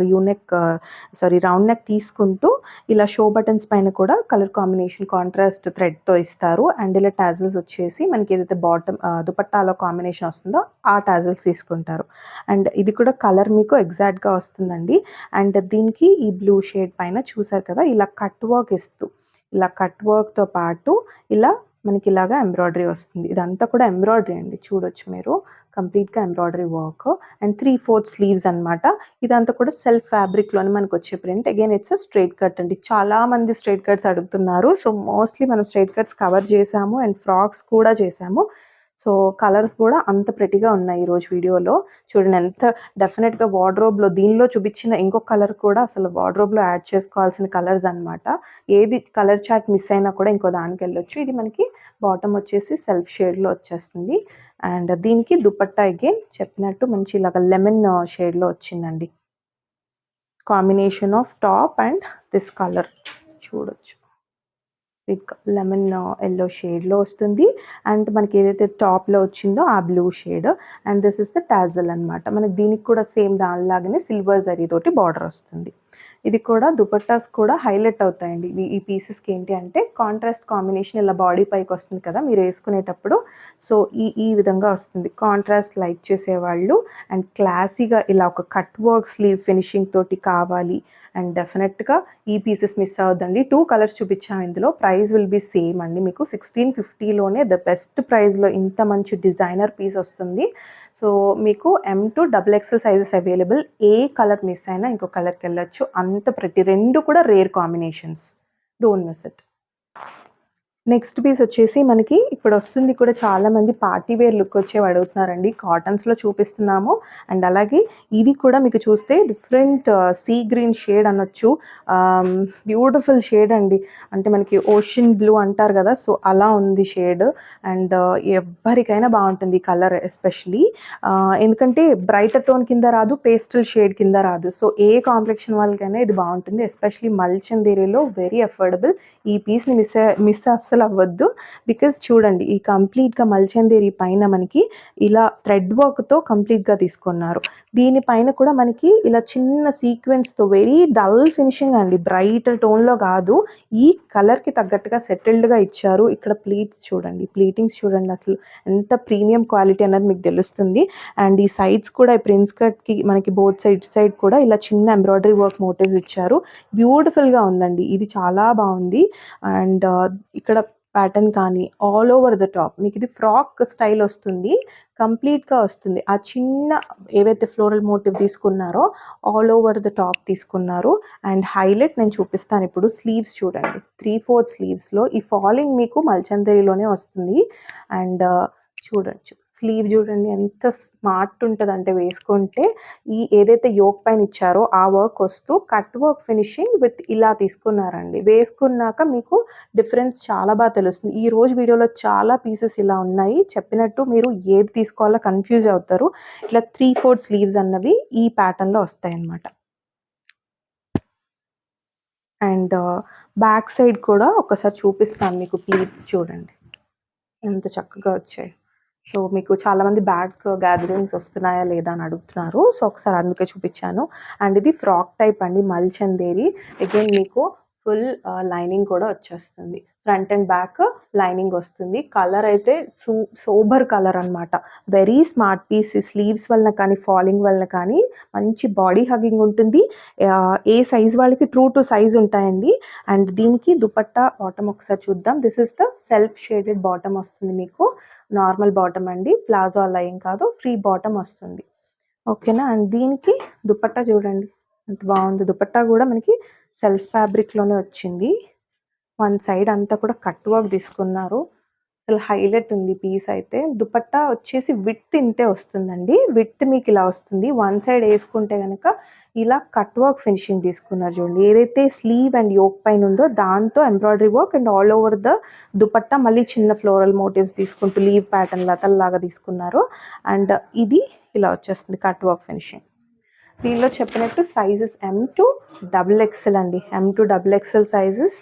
రౌండ్ నెక్ తీసుకుంటూ ఇలా షో బటన్స్ పైన కూడా కలర్ కాంబినేషన్ కాంట్రాస్ట్ థ్రెడ్‌తో ఇస్తారు. అండ్ ఇలా టాజిల్స్ వచ్చేసి మనకి ఏదైతే దుపట్టాలో కాంబినేషన్ వస్తుందో ఆ టాజిల్స్ తీసుకుంటారు. అండ్ ఇది కూడా కలర్ మీకు ఎగ్జాక్ట్‌గా వస్తుందండి. అండ్ దీనికి ఈ బ్లూ షేడ్ పైన చూసారు కదా! ఇలా కట్ వర్క్ ఇస్తూ, ఇలా కట్ వర్క్‌తో పాటు ఇలా మనకి ఇలాగా ఎంబ్రాయిడరీ వస్తుంది. ఇదంతా కూడా ఎంబ్రాయిడరీ అండి. చూడొచ్చు మీరు. కంప్లీట్‌గా ఎంబ్రాయిడరీ వర్క్ అండ్ 3/4 స్లీవ్స్ అనమాట. ఇదంతా కూడా సెల్ఫ్ ఫ్యాబ్రిక్‌లోనే మనకొచ్చే print. Again it's a straight cut అండి. చాలా మంది స్ట్రెయిట్ కట్స్ అడుగుతున్నారు. సో, మోస్ట్‌లీ మనం స్ట్రెయిట్ కట్స్ కవర్ చేసాము అండ్ ఫ్రాక్స్ కూడా చేసాము. సో, కలర్స్ కూడా అంత ప్రెటీగా ఉన్నాయి ఈరోజు వీడియోలో. చూడండి ఎంత డెఫినెట్‌గా వార్డ్‌రోబ్‌లో దీనిలో చూపించిన ఇంకొక కలర్ కూడా అసలు వార్డ్‌రోబ్‌లో యాడ్ చేసుకోవాల్సిన కలర్స్ అనమాట. ఏది కలర్ చార్ట్ మిస్ అయినా కూడా ఇంకో దానికెళ్ళొచ్చు. ఇది మనకి బాటమ్ వచ్చేసి సెల్ఫ్ షేడ్‌లో వచ్చేస్తుంది. అండ్ దీనికి దుపట్టా అగైన్ చెప్పినట్టు మంచి ఇలాగ లెమన్ షేడ్‌లో వచ్చిందండి. Combination of top and this colour చూడొచ్చు. లెమన్ యెల్లో షేడ్‌లో వస్తుంది. అండ్ మనకి ఏదైతే టాప్‌లో వచ్చిందో ఆ blue shade. And this is the tassel అనమాట. మనకి దీనికి కూడా సేమ్ దానిలాగానే సిల్వర్ జరీతోటి బార్డర్ వస్తుంది. ఇది కూడా దుపట్టాస్ కూడా హైలైట్ అవుతాయండి. ఈ పీసెస్‌కి ఏంటి అంటే కాంట్రాస్ట్ కాంబినేషన్ ఇలా బాడీ పైకి వస్తుంది కదా! మీరు వేసుకునేటప్పుడు. సో, ఈ విధంగా వస్తుంది. కాంట్రాస్ట్ లైక్ చేసేవాళ్ళు అండ్ క్లాసీగా ఇలా ఒక కట్ వర్క్ స్లీవ్ ఫినిషింగ్ తోటి కావాలి అండ్ డెఫినెట్‌గా ఈ పీసెస్ మిస్ అవ్వద్దండి. 2 కలర్స్ చూపించాం ఇందులో. ప్రైస్ విల్ బి సేమ్ అండి. మీకు 1650లోనే ద బెస్ట్ ప్రైస్‌లో ఇంత మంచి డిజైనర్ పీస్ వస్తుంది. సో, మీకు M2 double XL sizes available. ఏ కలర్ మిస్ అయినా ఇంకో కలర్‌కెళ్ళొచ్చు. అంత ప్రెటీ. 2 కూడా rare combinations. Don't miss it. Next piece వచ్చేసి మనకి ఇప్పుడొస్తుంది కూడా చాలామంది పార్టీ వేర్ లుక్ వచ్చేవి అడుగుతున్నారండి. కాటన్స్‌లో చూపిస్తున్నాము. అండ్ అలాగే ఇది కూడా మీకు చూస్తే డిఫరెంట్ సీ గ్రీన్ షేడ్ అనొచ్చు. బ్యూటిఫుల్ షేడ్ అండి. అంటే మనకి ఓషన్ బ్లూ అంటారు కదా! సో, అలా ఉంది షేడ్. అండ్ ఎవ్వరికైనా బావుంటుంది ఈ కలర్ ఎస్పెషల్లీ. ఎందుకంటే బ్రైటర్ టోన్ కింద రాదు, పేస్టల్ షేడ్ కింద రాదు. సో, ఏ కాంప్లెక్షన్ వాళ్ళకైనా ఇది బావుంటుంది. ఎస్పెషల్లీ మల్చందేరిలో వెరీ అఫోర్డబుల్. ఈ పీస్‌ని మిస్ అస్సలు అవ్వద్దు. బికాజ్ చూడండి ఈ కంప్లీట్‌గా మల్చందేరి పైన మనకి ఇలా థ్రెడ్ వర్క్‌తో కంప్లీట్‌గా తీసుకున్నారు. దీనిపైన కూడా మనకి ఇలా చిన్న సీక్వెన్స్‌తో వెరీ డల్ ఫినిషింగ్ అండి. బ్రైట్ టోన్‌లో కాదు. ఈ కలర్‌కి తగ్గట్టుగా సెటిల్డ్‌గా ఇచ్చారు. ఇక్కడ ప్లీట్స్ చూడండి. ప్లీటింగ్స్ చూడండి అసలు ఎంత ప్రీమియం క్వాలిటీ అన్నది మీకు తెలుస్తుంది. అండ్ ఈ సైడ్స్ కూడా ఈ ప్రిన్స్ కట్‌కి మనకి బోత్ సైడ్ కూడా ఇలా చిన్న ఎంబ్రాయిడరీ వర్క్ మోటివ్స్ ఇచ్చారు. బ్యూటిఫుల్‌గా ఉందండి. ఇది చాలా బావుంది. అండ్ ఇక్కడ ప్యాటర్న్ కానీ ఆల్ ఓవర్ ద టాప్ మీకు ఇది ఫ్రాక్ స్టైల్ వస్తుంది. కంప్లీట్‌గా వస్తుంది. ఆ చిన్న ఏవైతే ఫ్లోరల్ మోటివ్ తీసుకున్నారో ఆల్ ఓవర్ ద టాప్ తీసుకున్నారు. అండ్ హైలైట్ నేను చూపిస్తాను ఇప్పుడు. స్లీవ్స్ చూడండి. 3/4 స్లీవ్స్‌లో ఈ ఫాలింగ్ మీకు మల్చందేరిలోనే వస్తుంది. అండ్ చూడొచ్చు స్లీవ్ చూడండి ఎంత స్మార్ట్ ఉంటదంటే వేసుకుంటే, ఏదైతే యోక్ పైన ఇచ్చారో ఆ వర్క్ వస్తూ కట్ వర్క్ ఫినిషింగ్ విత్ ఇలా తీసుకున్నారండి. వేసుకున్నాక మీకు డిఫరెన్స్ చాలా తెలుస్తుంది. ఈ రోజు వీడియోలో చాలా పీసెస్ ఇలా ఉన్నాయి. చెప్పినట్టు మీరు ఏది తీసుకోవాలో కన్‌ఫ్యూజ్ అవుతారు. ఇట్లా 3/4 స్లీవ్స్ అన్నవి ఈ ప్యాటర్న్‌లో వస్తాయన్నమాట. అండ్ బ్యాక్ సైడ్ కూడా ఒకసారి చూపిస్తాను మీకు. ప్లీట్స్ చూడండి ఎంత చక్కగా వచ్చాయి. సో మీకు చాలామంది బ్యాక్ గ్యాదరింగ్స్ వస్తున్నాయా లేదా అని అడుగుతున్నారు. సో ఒకసారి అందుకే చూపించాను. అండ్ ఇది ఫ్రాక్ టైప్ అండి, మల్ చందేరి. అగైన్ మీకు ఫుల్ లైనింగ్ కూడా వచ్చేస్తుంది. ఫ్రంట్ అండ్ బ్యాక్ లైనింగ్ వస్తుంది. కలర్ అయితే సోబర్ కలర్ అనమాట. Very smart piece. స్లీవ్స్ వలన కానీ ఫాలింగ్ వలన కానీ మంచి బాడీ హగ్గింగ్ ఉంటుంది. ఏ సైజ్ వాళ్ళకి ట్రూ టు సైజ్ ఉంటాయండి. అండ్ దీనికి దుపట్టా బాటమ్ ఒకసారి చూద్దాం. This is the self shaded bottom వస్తుంది మీకు. నార్మల్ బాటమ్ అండి, ప్లాజో అలా ఏం కాదు, ఫ్రీ బాటమ్ వస్తుంది. ఓకేనా. అండ్ దీనికి దుపట్టా చూడండి ఎంత బాగుంది. దుపట్టా కూడా మనకి సెల్ఫ్ ఫ్యాబ్రిక్లోనే వచ్చింది. వన్ సైడ్ అంతా కూడా కట్ వర్క్ తీసుకున్నారు. అసలు హైలైట్ ఉంది పీస్ అయితే. దుపట్టా వచ్చేసి విడ్త్ ఇంతే వస్తుందండి. విడ్త్ మీకు ఇలా వస్తుంది. వన్ సైడ్ వేసుకుంటే కనుక ఇలా కట్ వర్క్ ఫినిషింగ్ తీసుకున్నారు చూడండి. ఏదైతే స్లీవ్ అండ్ యోక్ పైన ఉందో దాంతో embroidery work and all over the dupatta మళ్ళీ చిన్న ఫ్లోరల్ మోటివ్స్ తీసుకుంటూ లీవ్ ప్యాటర్న్ లతల్లాగా తీసుకున్నారు. అండ్ ఇది ఇలా వచ్చేస్తుంది కట్ వర్క్ ఫినిషింగ్. దీనిలో చెప్పినట్టు సైజెస్ M to XXL అండి. M to XXL sizes.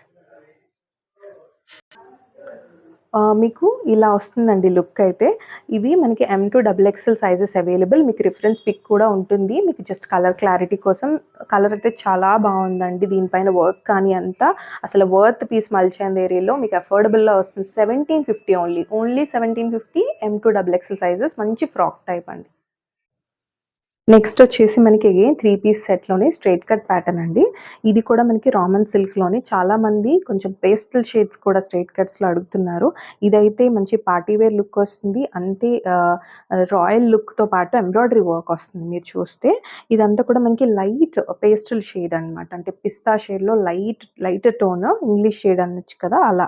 మీకు ఇలా వస్తుందండి లుక్ అయితే. ఇవి మనకి M to XXL sizes available. మీకు రిఫరెన్స్ పిక్ కూడా ఉంటుంది. మీకు జస్ట్ కలర్ క్లారిటీ కోసం. కలర్ అయితే చాలా బాగుందండి. దీనిపైన వర్క్ కానీ అంతా అసలు వర్త్ పీస్ మల్ చందేరిలో మీకు అఫోర్డబుల్లో వస్తుంది. 1750 only 1750 M to XXL sizes. మంచి ఫ్రాక్ టైప్ అండి. నెక్స్ట్ వచ్చేసి మనకి అగైన్ 3 పీస్ సెట్లోనే స్ట్రైట్ కట్ ప్యాటర్న్ అండి. ఇది కూడా మనకి రామన్ సిల్క్లోనే. చాలామంది కొంచెం పేస్టల్ షేడ్స్ కూడా స్ట్రైట్ కట్స్లో అడుగుతున్నారు. ఇదైతే మంచి పార్టీ వేర్ లుక్ వస్తుంది. అంతే రాయల్ లుక్తో పాటు ఎంబ్రాయిడరీ వర్క్ వస్తుంది. మీరు చూస్తే ఇదంతా కూడా మనకి లైట్ పేస్టల్ షేడ్ అనమాట. అంటే పిస్తా షేడ్లో లైట్ టోన్, ఇంగ్లీష్ షేడ్ అనొచ్చు కదా అలా.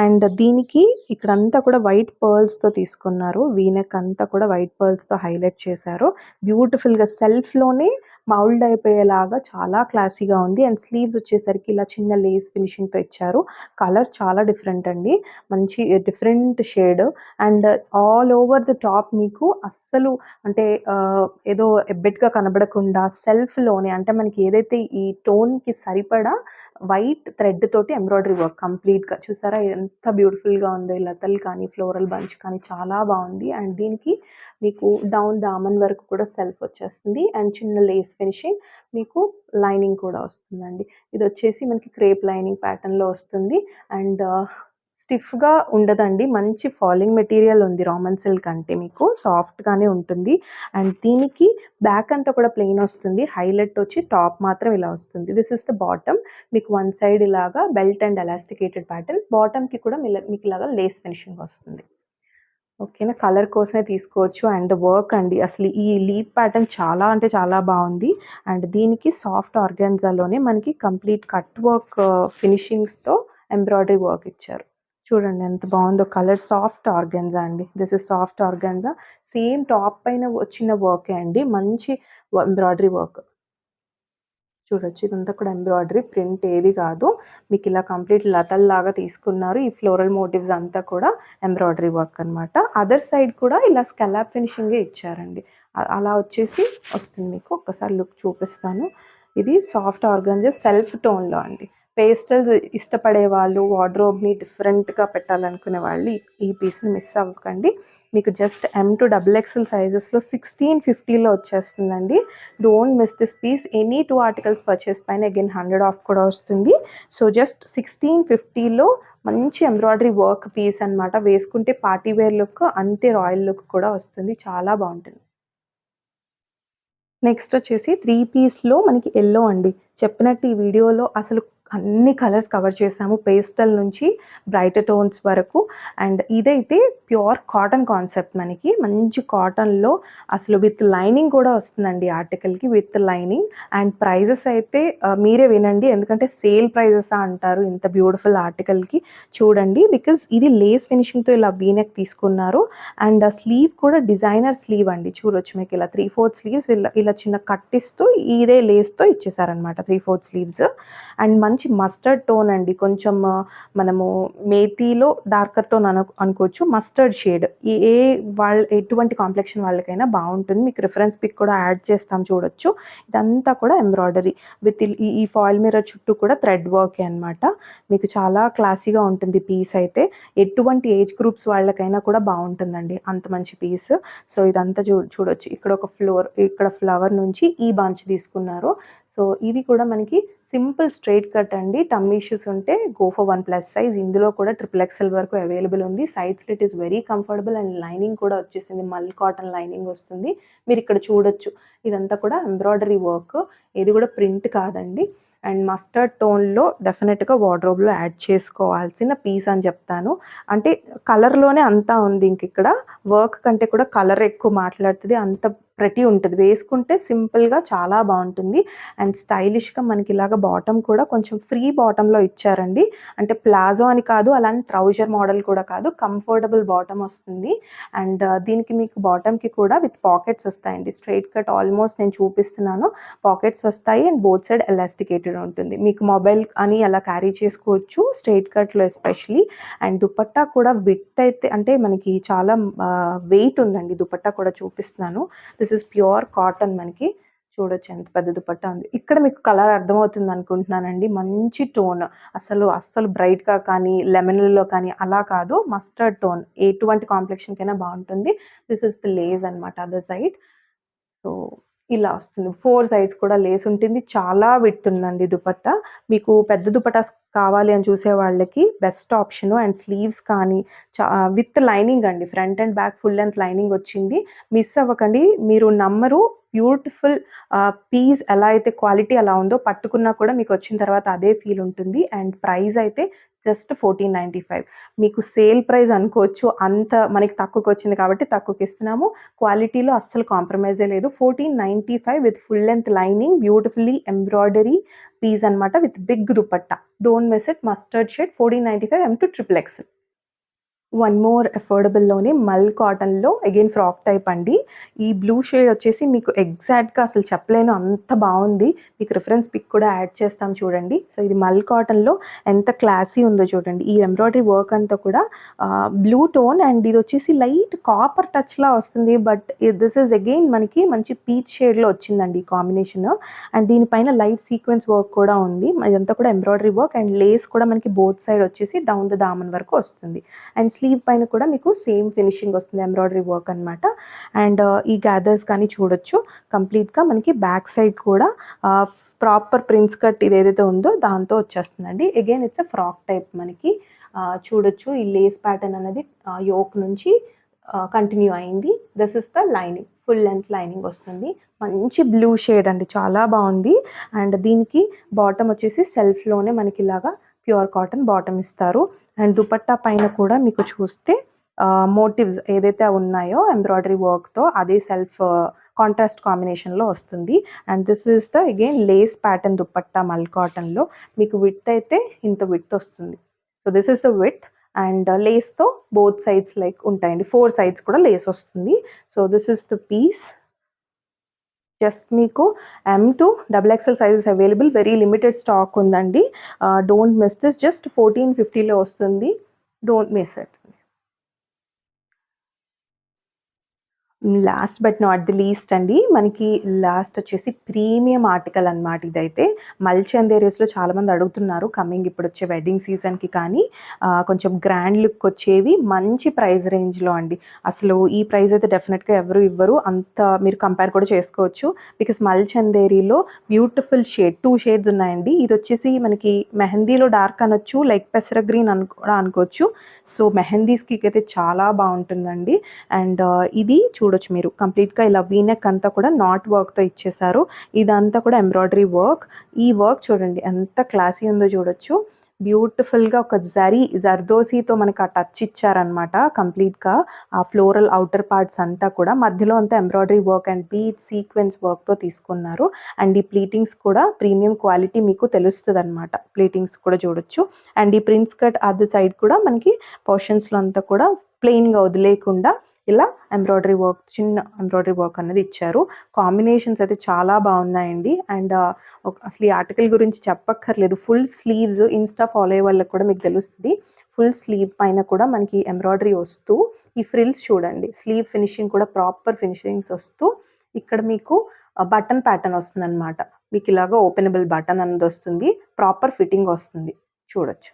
అండ్ దీనికి ఇక్కడంతా కూడా వైట్ పర్ల్స్తో తీసుకున్నారు. వీనెక్ అంతా కూడా వైట్ పర్ల్స్తో హైలైట్ చేశారు. బ్యూటిఫుల్గా సెల్ఫ్లోనే మౌల్డ్ అయిపోయేలాగా చాలా క్లాసీగా ఉంది. అండ్ స్లీవ్స్ వచ్చేసరికి ఇలా చిన్న లేస్ ఫినిషింగ్తో ఇచ్చారు. కలర్ చాలా డిఫరెంట్ అండి, మంచి different shade. And all over the top మీకు అస్సలు అంటే ఏదో ఎబ్బెట్గా కనబడకుండా సెల్ఫ్లోనే, అంటే మనకి ఏదైతే ఈ టోన్కి సరిపడా వైట్ థ్రెడ్ తోటి ఎంబ్రాయిడరీ వర్క్ కంప్లీట్గా చూసారా ఎంత బ్యూటిఫుల్గా ఉందో. ఈ లతలు కానీ ఫ్లోరల్ బంచ్ కానీ చాలా బాగుంది. అండ్ దీనికి మీకు డౌన్ దామన్ వరకు కూడా సెల్ఫ్ వచ్చేస్తుంది. అండ్ చిన్న లేస్ ఫినిషింగ్, మీకు లైనింగ్ కూడా వస్తుందండి. ఇది వచ్చేసి మనకి క్రేప్ లైనింగ్ ప్యాటర్న్లో వస్తుంది. అండ్ స్టిఫ్గా ఉండదండి, మంచి ఫాలింగ్ మెటీరియల్ ఉంది. రామన్ సిల్క్ అంటే మీకు సాఫ్ట్గానే ఉంటుంది. అండ్ దీనికి బ్యాక్ అంతా కూడా ప్లెయిన్ వస్తుంది. హైలైట్ వచ్చి టాప్ మాత్రం ఇలా వస్తుంది. This is the bottom. మీకు వన్ సైడ్ ఇలాగా బెల్ట్ అండ్ ఎలాస్టికేటెడ్ ప్యాటర్న్. బాటమ్కి కూడా మీకు ఇలాగా లేస్ ఫినిషింగ్ వస్తుంది. ఓకేనా. కలర్ కోసమే తీసుకోవచ్చు. అండ్ వర్క్ అండి, అసలు ఈ లీఫ్ ప్యాటర్న్ చాలా అంటే చాలా బాగుంది. అండ్ దీనికి సాఫ్ట్ ఆర్గాన్జాలోనే మనకి కంప్లీట్ కట్ వర్క్ ఫినిషింగ్స్తో ఎంబ్రాయిడరీ వర్క్ ఇచ్చారు. చూడండి ఎంత బాగుందో. కలర్ సాఫ్ట్ ఆర్గాన్జా అండి. This is soft organza. Same top పైన వచ్చిన వర్కే అండి, మంచి ఎంబ్రాయిడరీ వర్క్. చూడొచ్చు ఇదంతా కూడా ఎంబ్రాయిడరీ, ప్రింట్ ఏది కాదు. మీకు ఇలా కంప్లీట్ లతల్లాగా తీసుకున్నారు. ఈ ఫ్లోరల్ మోటివ్స్ అంతా కూడా ఎంబ్రాయిడరీ వర్క్ అనమాట. అదర్ సైడ్ కూడా ఇలా స్కలాప్ ఫినిషింగే ఇచ్చారండి. అలా వచ్చేసి వస్తుంది మీకు. ఒక్కసారి లుక్ చూపిస్తాను. ఇది సాఫ్ట్ ఆర్గాంజా సెల్ఫ్ టోన్లో అండి. పేస్టల్స్ ఇష్టపడే వాళ్ళు, వార్డ్రోబ్ని డిఫరెంట్గా పెట్టాలనుకునే వాళ్ళు ఈ పీస్ని మిస్ అవ్వకండి. మీకు జస్ట్ M to XXL సైజెస్లో 1650లో వచ్చేస్తుందండి. Don't miss this piece. Any 2 articles purchase పైన అగైన్ 100 ఆఫ్ కూడా వస్తుంది. సో జస్ట్ 1650లో మంచి ఎంబ్రాయిడరీ వర్క్ పీస్ అనమాట. వేసుకుంటే పార్టీ వేర్ లుక్, అంతే రాయల్ లుక్ కూడా వస్తుంది. చాలా బాగుంటుంది. నెక్స్ట్ వచ్చేసి 3 పీస్లో మనకి ఎల్లో అండి. చెప్పినట్టు ఈ వీడియోలో అసలు అన్ని కలర్స్ కవర్ చేసాము. పేస్టల్ నుంచి బ్రైట్ టోన్స్ వరకు. అండ్ ఇదైతే ప్యూర్ కాటన్ కాన్సెప్ట్ మనకి. మంచి కాటన్‌లో అసలు విత్ లైనింగ్ కూడా వస్తుందండి ఆర్టికల్‌కి విత్ లైనింగ్. అండ్ ప్రైజెస్ అయితే మీరే వినండి. ఎందుకంటే సేల్ ప్రైజెసా అంటారు ఇంత బ్యూటిఫుల్ ఆర్టికల్‌కి. చూడండి బికాజ్ ఇది లేస్ ఫినిషింగ్‌తో ఇలా వీ నెక్ తీసుకున్నారు. అండ్ ఆ స్లీవ్ కూడా డిజైనర్ స్లీవ్ అండి. చూడొచ్చు మీకు ఇలా 3/4 స్లీవ్స్ ఇలా చిన్న కట్ ఇస్తూ ఇదే లేస్‌తో ఇచ్చేసారనమాట 3/4 స్లీవ్స్. అండ్ మంచి మస్టర్డ్ టోన్ అండి. కొంచెం మనము మేతీలో డార్కర్ టోన్ అనుకోవచ్చు. మస్టర్డ్ షేడ్ ఏ ఎటువంటి కాంప్లెక్షన్ వాళ్ళకైనా బాగుంటుంది. మీకు రిఫరెన్స్ పిక్ కూడా యాడ్ చేస్తాం చూడొచ్చు. ఇదంతా కూడా ఎంబ్రాయిడరీ విత్ ఈ ఫాయిల్ మిర్రర్ చుట్టూ కూడా థ్రెడ్ వర్కే అనమాట. మీకు చాలా క్లాసీగా ఉంటుంది పీస్ అయితే. ఎటువంటి ఏజ్ గ్రూప్స్ వాళ్ళకైనా కూడా బాగుంటుందండి అంత మంచి పీస్. సో ఇదంతా చూడొచ్చు. ఇక్కడ ఫ్లవర్ నుంచి ఈ బంచ్ తీసుకున్నారు. సో ఇది కూడా మనకి సింపుల్ స్ట్రెయిట్ కట్ అండి. టమ్మీ ఇష్యూస్ ఉంటే గో ఫర్ 1+ సైజ్. ఇందులో కూడా XXL వరకు అవైలబుల్ ఉంది. Side slit is very comfortable and lining కూడా వచ్చేసింది. మల్ కాటన్ లైనింగ్ వస్తుంది. మీరు ఇక్కడ చూడొచ్చు. ఇదంతా కూడా ఎంబ్రాయిడరీ వర్క్. ఇది కూడా ప్రింట్ కాదండి. అండ్ మస్టర్డ్ టోన్‌లో డెఫినెట్‌గా వార్డ్రోబ్‌లో యాడ్ చేసుకోవాల్సిన పీస్ అని చెప్తాను. అంటే కలర్‌లోనే అంతా ఉంది. ఇక్కడ వర్క్ కంటే కూడా కలర్ ఎక్కువ మాట్లాడుతది. అంత ప్రెటీ ఉంటది. వేసుకుంటే సింపుల్‌గా చాలా బాగుంటుంది. అండ్ స్టైలిష్‌గా మనకి ఇలాగ బాటమ్ కూడా కొంచెం ఫ్రీ బాటమ్‌లో ఇచ్చారండి. అంటే ప్లాజో అని కాదు, అలానే ట్రౌజర్ మోడల్ కూడా కాదు. కంఫర్టబుల్ బాటమ్ వస్తుంది. అండ్ దీనికి మీకు బాటమ్‌కి కూడా విత్ పాకెట్స్ వస్తాయండి. స్ట్రెయిట్ కట్ ఆల్మోస్ట్ నేను చూపిస్తున్నాను. పాకెట్స్ వస్తాయి అండ్ బోత్ సైడ్ ఎలాస్టికేటెడ్ ఉంటుంది. మీకు మొబైల్ అని అలా క్యారీ చేసుకోవచ్చు స్ట్రెయిట్ కట్‌లో ఎస్పెషల్లీ. అండ్ దుపట్టా కూడా విడ్త్ అయితే అంటే మనకి చాలా వెయిట్ ఉందండి. దుపట్టా కూడా చూపిస్తున్నాను. దిస్ ఇస్ ప్యూర్ కాటన్ మనకి. చూడొచ్చు ఎంత పెద్ద దుపట్టా ఉంది. ఇక్కడ మీకు కలర్ అర్థమవుతుంది అనుకుంటున్నానండి. మంచి టోన్. అస్సలు బ్రైట్‌గా కానీ, లెమన్‌లో కానీ అలా కాదు. Mustard tone. ఎటువంటి కాంప్లెక్షన్‌కైనా బాగుంటుంది. దిస్ ఇస్ ది లేస్ అనమాట అదర్ సైడ్. సో ఇలా వస్తుంది. 4 సైడ్స్ కూడా లేస్ ఉంటుంది. చాలా విడ్త్ ఉందండి దుపట్టా. మీకు పెద్ద దుపట్టాస్ కావాలి అని చూసే వాళ్ళకి బెస్ట్ ఆప్షను. అండ్ స్లీవ్స్ కానీ విత్ లైనింగ్ అండి. Front and back full length lining వచ్చింది. మిస్ అవ్వకండి. మీరు నమ్మరు. బ్యూటిఫుల్ పీస్ ఎలా అయితే క్వాలిటీ అలా ఉందో పట్టుకున్నా కూడా మీకు వచ్చిన తర్వాత అదే ఫీల్ ఉంటుంది. అండ్ ప్రైస్ అయితే జస్ట్ 1495. మీకు సేల్ ప్రైస్ అనుకోవచ్చు. అంత మనకి తక్కువకొచ్చింది కాబట్టి తక్కువకిస్తున్నాము. క్వాలిటీలో అస్సలు కాంప్రమైజే లేదు. 1495 with full length lining beautifully embroidery piece అనమాట with big dupatta. Don't miss it. Mustard shade 1495 M to XXL. One more అఫోర్డబుల్‌లోనే మల్ కాటన్‌లో అగైన్ ఫ్రాక్ టైప్ అండి. ఈ బ్లూ షేడ్ వచ్చేసి మీకు ఎగ్జాక్ట్‌గా అసలు చెప్పలేను అంత బావుంది. మీకు రిఫరెన్స్ పిక్ కూడా యాడ్ చేస్తాం చూడండి. సో ఇది మల్ కాటన్‌లో ఎంత క్లాసీ ఉందో చూడండి. ఈ ఎంబ్రాయిడరీ వర్క్ అంతా కూడా బ్లూ టోన్ అండ్ ఇది వచ్చేసి లైట్ కాపర్ టచ్‌లా వస్తుంది. బట్ దిస్ ఈస్ అగైన్ మనకి మంచి పీచ్ షేడ్‌లో వచ్చిందండి ఈ కాంబినేషన్. అండ్ దీనిపైన లైట్ సీక్వెన్స్ వర్క్ కూడా ఉంది. ఇదంతా కూడా ఎంబ్రాయిడరీ వర్క్ అండ్ లేస్ కూడా మనకి బోత్ సైడ్ వచ్చేసి డౌన్ ద దామన్ వరకు వస్తుంది. అండ్ స్లీవ్ పైన కూడా మీకు సేమ్ ఫినిషింగ్ వస్తుంది. ఎంబ్రాయిడరీ వర్క్ అనమాట. అండ్ ఈ గ్యాదర్స్ కానీ చూడొచ్చు. కంప్లీట్‌గా మనకి బ్యాక్ సైడ్ కూడా ప్రాపర్ ప్రిన్స్ కట్ ఇదేదైతే ఉందో దాంతో వచ్చేస్తుందండి. Again it's a frock type మనకి. చూడొచ్చు ఈ లేస్ ప్యాటర్న్ అనేది యోక్ నుంచి కంటిన్యూ అయింది. This is the lining. Full length lining వస్తుంది. మంచి బ్లూ షేడ్ అండి. చాలా బాగుంది. అండ్ దీనికి బాటమ్ వచ్చేసి సెల్ఫ్‌లోనే మనకి ఇలాగా ప్యూర్ కాటన్ బాటమ్ ఇస్తారు. అండ్ దుపట్టా పైన కూడా మీకు చూస్తే మోటివ్స్ ఏదైతే ఉన్నాయో ఎంబ్రాయిడరీ వర్క్‌తో అదే సెల్ఫ్ కాంట్రాస్ట్ కాంబినేషన్‌లో వస్తుంది. And this is the again lace pattern dupatta mul కాటన్‌లో. మీకు విడ్త్ అయితే ఇంత విడ్త్ వస్తుంది. So this is the width. And లేస్‌తో బోత్ సైడ్స్ లైక్ ఉంటాయండి. 4 సైడ్స్ కూడా లేస్ వస్తుంది. So this is the piece. Just మీకు M to XXL sizes available. Very limited stock ఉందండి. Don't miss this. జస్ట్ 1450లో వస్తుంది. Don't miss it. Last but not the least అండి. మనకి లాస్ట్ వచ్చేసి ప్రీమియం ఆర్టికల్ అనమాట ఇదైతే. మల్చందేరియస్‌లో చాలామంది అడుగుతున్నారు కమింగ్ ఇప్పుడొచ్చే వెడ్డింగ్ సీజన్‌కి కానీ కొంచెం గ్రాండ్ లుక్ వచ్చేవి మంచి ప్రైస్ రేంజ్‌లో అండి. అసలు ఈ ప్రైస్ అయితే డెఫినెట్‌గా ఎవరు ఇవ్వరు. అంత మీరు కంపేర్ కూడా చేసుకోవచ్చు. బికాస్ మల్చందేరిలో బ్యూటిఫుల్ షేడ్ 2 షేడ్స్ ఉన్నాయండి. ఇదొచ్చేసి మనకి మెహందీలో డార్క్ అనొచ్చు. లైక్ పెసర గ్రీన్ కూడా అనుకోవచ్చు. సో మెహందీస్‌కి అయితే చాలా బావుంటుందండి. అండ్ ఇది చూడొచ్చు మీరు కంప్లీట్గా ఇలా వీనెక్ అంతా కూడా నాట్ వర్క్తో ఇచ్చేసారు. ఇదంతా కూడా ఎంబ్రాయిడరీ వర్క్. ఈ వర్క్ చూడండి ఎంత క్లాసీ ఉందో చూడొచ్చు. బ్యూటిఫుల్గా ఒక జర్దోసీతో మనకు ఆ టచ్ ఇచ్చారనమాట. కంప్లీట్గా ఆ ఫ్లోరల్ అవుటర్ పార్ట్స్ అంతా కూడా మధ్యలో అంతా embroidery work and beat sequence వర్క్తో తీసుకున్నారు. అండ్ ఈ ప్లీటింగ్స్ కూడా ప్రీమియం క్వాలిటీ మీకు తెలుస్తుంది అనమాట. ప్లీటింగ్స్ కూడా చూడొచ్చు. అండ్ ఈ ప్రిన్స్ కట్ అదర్ సైడ్ కూడా మనకి పోర్షన్స్లో అంతా కూడా ప్లెయిన్గా వదిలేయకుండా ఇలా ఎంబ్రాయిడరీ వర్క్, చిన్న ఎంబ్రాయిడరీ వర్క్ అనేది ఇచ్చారు. కాంబినేషన్స్ అయితే చాలా బాగున్నాయండి. అండ్ అసలు ఈ ఆర్టికల్ గురించి చెప్పక్కర్లేదు. ఫుల్ స్లీవ్స్ ఇన్స్టా ఫాలో అయ్యే వాళ్ళకి కూడా మీకు తెలుస్తుంది. ఫుల్ స్లీవ్ పైన కూడా మనకి ఎంబ్రాయిడరీ వస్తూ ఈ ఫ్రిల్స్ చూడండి, స్లీవ్ ఫినిషింగ్ కూడా ప్రాపర్ ఫినిషింగ్స్ వస్తూ ఇక్కడ మీకు బటన్ ప్యాటర్న్ వస్తుంది అనమాట. మీకు ఇలాగ ఓపెనబుల్ బటన్ అనేది వస్తుంది. ప్రాపర్ ఫిట్టింగ్ వస్తుంది చూడొచ్చు.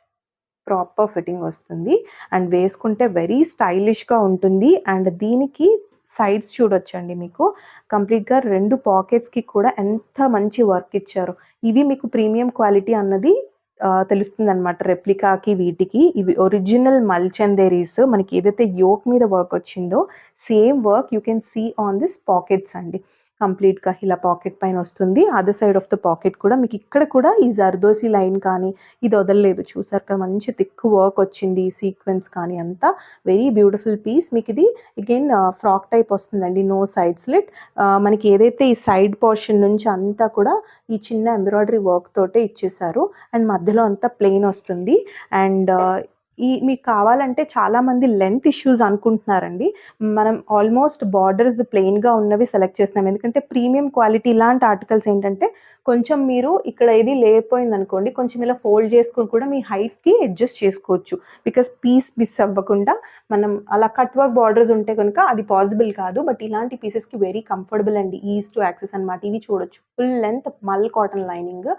ప్రాపర్ ఫిట్టింగ్ వస్తుంది అండ్ వేసుకుంటే వెరీ స్టైలిష్గా ఉంటుంది. అండ్ దీనికి సైడ్స్ చూడొచ్చండి, మీకు కంప్లీట్గా 2 పాకెట్స్కి కూడా ఎంత మంచి వర్క్ ఇచ్చారు. ఇవి మీకు ప్రీమియం క్వాలిటీ అన్నది తెలుస్తుంది అనమాట. రెప్లికాకి వీటికి ఇవి ఒరిజినల్ మల్చందేరీస్. మనకి ఏదైతే యోక్ మీద వర్క్ వచ్చిందో same work you can see on this pockets అండి. కంప్లీట్గా ఇలా పాకెట్ పైన వస్తుంది. Other side of the pocket కూడా మీకు ఇక్కడ కూడా ఈ జర్దోసి లైన్ కానీ ఇది వదలలేదు. చూసారు కదా, మంచి థిక్ వర్క్ వచ్చింది. సీక్వెన్స్ కానీ అంతా వెరీ బ్యూటిఫుల్ పీస్. మీకు ఇది అగైన్ ఫ్రాక్ టైప్ వస్తుందండి, నో సైడ్ స్లిట్. మనకి ఏదైతే ఈ సైడ్ పోర్షన్ నుంచి అంతా కూడా ఈ చిన్న ఎంబ్రాయిడరీ వర్క్ తోటే ఇచ్చేసారు. అండ్ మధ్యలో అంతా ప్లెయిన్ వస్తుంది. అండ్ మీకు కావాలంటే చాలామంది లెంత్ ఇష్యూస్ అనుకుంటున్నారండి. మనం ఆల్మోస్ట్ బార్డర్స్ ప్లెయిన్గా ఉన్నవి సెలెక్ట్ చేస్తున్నాం. ఎందుకంటే ప్రీమియం క్వాలిటీ ఇలాంటి ఆర్టికల్స్ ఏంటంటే కొంచెం మీరు ఇక్కడ ఏది లేకపోయింది అనుకోండి, కొంచెం ఇలా ఫోల్డ్ చేసుకొని కూడా మీ హైట్కి అడ్జస్ట్ చేసుకోవచ్చు. బికాస్ పీస్ మిస్ అవ్వకుండా మనం అలా కట్ వర్క్ బార్డర్స్ ఉంటే కనుక అది పాసిబుల్ కాదు. బట్ ఇలాంటి పీసెస్కి వెరీ కంఫర్టబుల్ అండి, ఈజ్ టు యాక్సెస్ అనమాట. ఇవి చూడొచ్చు, full length mul cotton lining.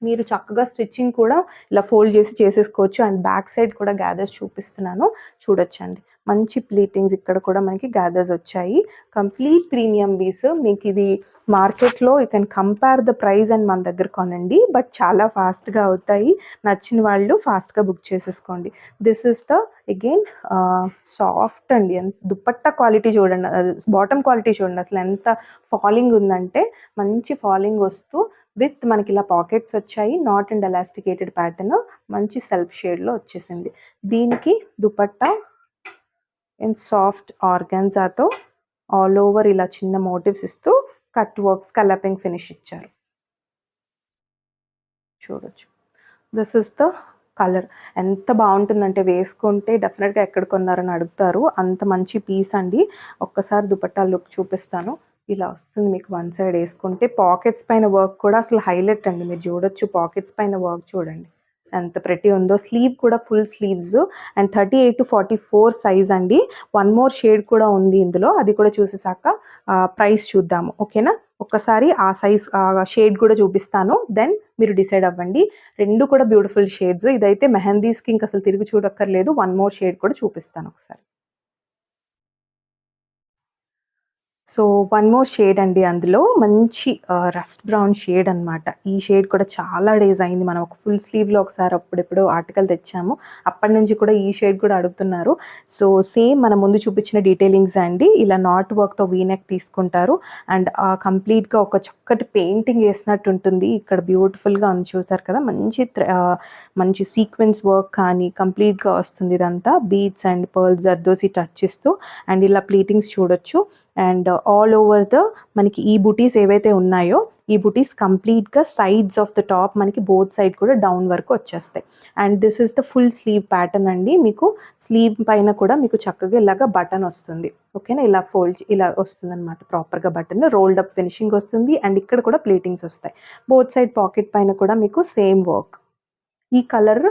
మీరు చక్కగా స్టిచ్చింగ్ కూడా ఇలా ఫోల్డ్ చేసి చేసేసుకోవచ్చు. అండ్ బ్యాక్ సైడ్ కూడా గ్యాదర్స్ చూపిస్తున్నాను చూడొచ్చండి. మంచి ప్లీటింగ్స్ ఇక్కడ కూడా మనకి గ్యాదర్స్ వచ్చాయి. Complete premium piece. మీకు ఇది మార్కెట్లో you can compare the price and మన దగ్గర కొనండి. బట్ చాలా ఫాస్ట్గా అవుతాయి. నచ్చిన వాళ్ళు ఫాస్ట్గా బుక్ చేసేసుకోండి. This is the again soft అండి. దుపట్టా క్వాలిటీ చూడండి, బాటమ్ క్వాలిటీ చూడండి అసలు ఎంత ఫాలింగ్ ఉందంటే, మంచి ఫాలింగ్ వస్తూ విత్ మనకి ఇలా పాకెట్స్ వచ్చాయి. నాట్ అండ్ ఎలాస్టికేటెడ్ ప్యాటర్న్ మంచి సెల్ఫ్ షేడ్లో వచ్చేసింది. దీనికి దుపట్టా అండ్ సాఫ్ట్ ఆర్గాన్జాతో ఆల్ ఓవర్ ఇలా చిన్న మోటివ్స్ ఇస్తూ కట్ వర్క్స్ కలపింగ్ ఫినిష్ ఇచ్చారు చూడొచ్చు. This is the colour. ఎంత బాగుంటుందంటే వేసుకుంటే డెఫినెట్గా ఎక్కడ కొన్నారని అడుగుతారు. అంత మంచి పీస్ అండి. ఒక్కసారి దుపట్టా లుక్ చూపిస్తాను. ఇలా వస్తుంది మీకు వన్ సైడ్ వేసుకుంటే. పాకెట్స్ పైన వర్క్ కూడా అసలు హైలైట్ అండి. మీరు చూడొచ్చు, పాకెట్స్ పైన వర్క్ చూడండి ఎంత ప్రెటీ ఉందో. స్లీవ్ కూడా full sleeves and 38 to 44 size అండి. వన్ మోర్ షేడ్ కూడా ఉంది ఇందులో, అది కూడా చూసేసాక ప్రైస్ చూద్దాము. ఓకేనా, ఒక్కసారి ఆ సైజ్ షేడ్ కూడా చూపిస్తాను, దెన్ మీరు డిసైడ్ అవ్వండి. రెండు కూడా బ్యూటిఫుల్ షేడ్స్. ఇదైతే మెహందీస్కి ఇంక అసలు తిరిగి చూడక్కర్లేదు. వన్ మోర్ షేడ్ కూడా చూపిస్తాను ఒకసారి. సో వన్ మోర్ షేడ్ అండి. అందులో మంచి రస్ట్ బ్రౌన్ షేడ్ అనమాట. ఈ షేడ్ కూడా చాలా డేస్ అయింది. మనం ఒక ఫుల్ స్లీవ్లో ఒకసారి అప్పుడెప్పుడో ఆర్టికల్ తెచ్చాము. అప్పటి నుంచి కూడా ఈ షేడ్ కూడా అడుగుతున్నారు. సో సేమ్ మన ముందు చూపించిన డీటెయిలింగ్స్ అండి. ఇలా నాట్ వర్క్తో వీనెక్ తీసుకుంటారు. అండ్ కంప్లీట్గా ఒక చక్కటి పెయింటింగ్ వేసినట్టు ఉంటుంది. ఇక్కడ బ్యూటిఫుల్గా ఉంది చూసారు కదా, మంచి సీక్వెన్స్ వర్క్ కానీ కంప్లీట్గా వస్తుంది. ఇదంతా beads and pearls zardozi touch ఇస్తూ అండ్ ఇలా ప్లీటింగ్స్ చూడొచ్చు. అండ్ ఆల్ ఓవర్ ద మనకి ఈ బుటీస్ ఏవైతే ఉన్నాయో ఈ బుటీస్ కంప్లీట్గా సైడ్స్ ఆఫ్ ద టాప్ మనకి బోత్ సైడ్ కూడా డౌన్ వరకు వచ్చేస్తాయి. And this is the full sleeve pattern అండి. మీకు స్లీవ్ పైన కూడా మీకు చక్కగా ఇలాగా బటన్ వస్తుంది. ఓకేనా, ఇలా ఫోల్డ్ ఇలా వస్తుంది అనమాట. ప్రాపర్గా బటన్ రోల్డ్ అప్ ఫినిషింగ్ వస్తుంది. అండ్ ఇక్కడ కూడా ప్లేటింగ్స్ వస్తాయి. బోత్ సైడ్ పాకెట్ పైన కూడా మీకు సేమ్ వర్క్. ఈ కలర్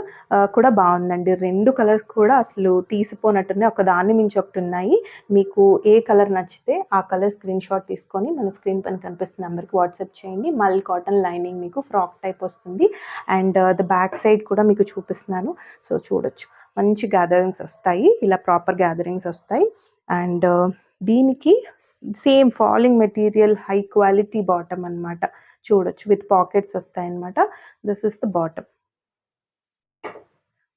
కూడా బాగుందండి. రెండు కలర్స్ కూడా అసలు తీసిపోనట్టున్నాయి, ఒక దాన్ని మించి ఒకటి ఉన్నాయి. మీకు ఏ కలర్ నచ్చితే ఆ కలర్ స్క్రీన్ షాట్ తీసుకొని మన స్క్రీన్ పైన కనిపిస్తున్న నెంబర్కి వాట్సాప్ చేయండి. మల్ కాటన్ లైనింగ్ మీకు ఫ్రాక్ టైప్ వస్తుంది. అండ్ ద బ్యాక్ సైడ్ కూడా మీకు చూపిస్తున్నాను. సో చూడొచ్చు, మంచి గ్యాదరింగ్స్ వస్తాయి. ఇలా ప్రాపర్ గ్యాదరింగ్స్ వస్తాయి. అండ్ దీనికి same falling material high quality bottom అనమాట. చూడొచ్చు, విత్ పాకెట్స్ వస్తాయి అనమాట. This is the bottom.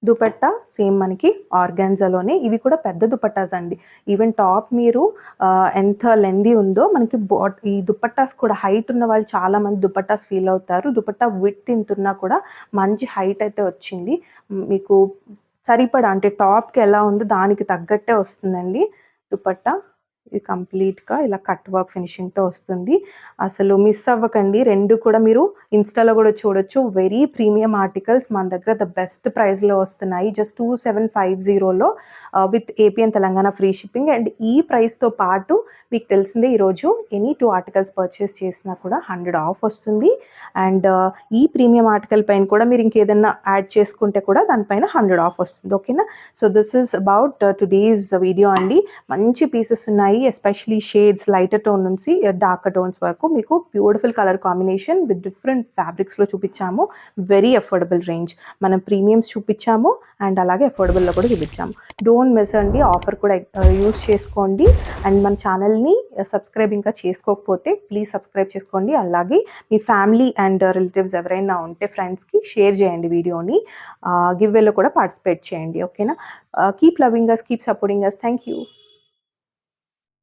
Dupatta same మనకి ఆర్గాన్జాలోనే, ఇవి కూడా పెద్ద దుపట్టాస్ అండి. ఈవెన్ టాప్ మీరు ఎంత లెంతీ ఉందో మనకి ఈ దుపట్టాస్ కూడా హైట్ ఉన్న వాళ్ళు చాలామంది దుపట్టాస్ ఫీల్ అవుతారు. దుపట్టా విడ్త్ ఇంతున్నా కూడా మంచి హైట్ అయితే వచ్చింది. మీకు సరిపడా అంటే టాప్‌కి ఎలా ఉందో దానికి తగ్గట్టే వస్తుందండి దుపట్టా. ఇది కంప్లీట్‌గా ఇలా కట్ వర్క్ ఫినిషింగ్‌తో వస్తుంది. అసలు మిస్ అవ్వకండి. 2 కూడా మీరు ఇన్‌స్టాలో గూడా చూడొచ్చు. వెరీ ప్రీమియం ఆర్టికల్స్ మన దగ్గర ద బెస్ట్ ప్రైస్‌లో వస్తున్నాయి. జస్ట్ 2750లో with AP and Telangana free shipping. And ఈ ప్రైస్‌తో పాటు మీకు తెలిసిందే ఈరోజు ఎనీ 2 ఆర్టికల్స్ పర్చేస్ చేసినా కూడా 100 ఆఫ్ వస్తుంది. అండ్ ఈ ప్రీమియం ఆర్టికల్ పైన కూడా మీరు ఇంకేదన్నా యాడ్ చేసుకుంటే కూడా దానిపైన 100 ఆఫ్ వస్తుంది. ఓకేనా? So this is about today's video అండి. మంచి పీసెస్ ఉన్నాయి. ఎస్పెషలీ షేడ్స్ లైటర్ టోన్ నుంచి డార్కర్ టోన్స్ వరకు మీకు beautiful colour combination with different ఫ్యాబ్రిక్స్లో చూపించాము. Very affordable range. మనం ప్రీమియమ్స్ చూపించాము అండ్ అలాగే అఫోర్డబుల్లో కూడా చూపించాము. డోంట్ మిస్ అండి. ఆఫర్ కూడా యూస్ చేసుకోండి. అండ్ మన ఛానల్ని సబ్స్క్రైబ్ ఇంకా చేసుకోకపోతే ప్లీజ్ సబ్స్క్రైబ్ చేసుకోండి. అలాగే మీ ఫ్యామిలీ అండ్ రిలేటివ్స్ ఎవరైనా ఉంటే ఫ్రెండ్స్కి షేర్ చేయండి వీడియోని. గివ్ వేలో కూడా పార్టిసిపేట్ చేయండి. ఓకేనా? Keep loving us, keep supporting us. Thank you.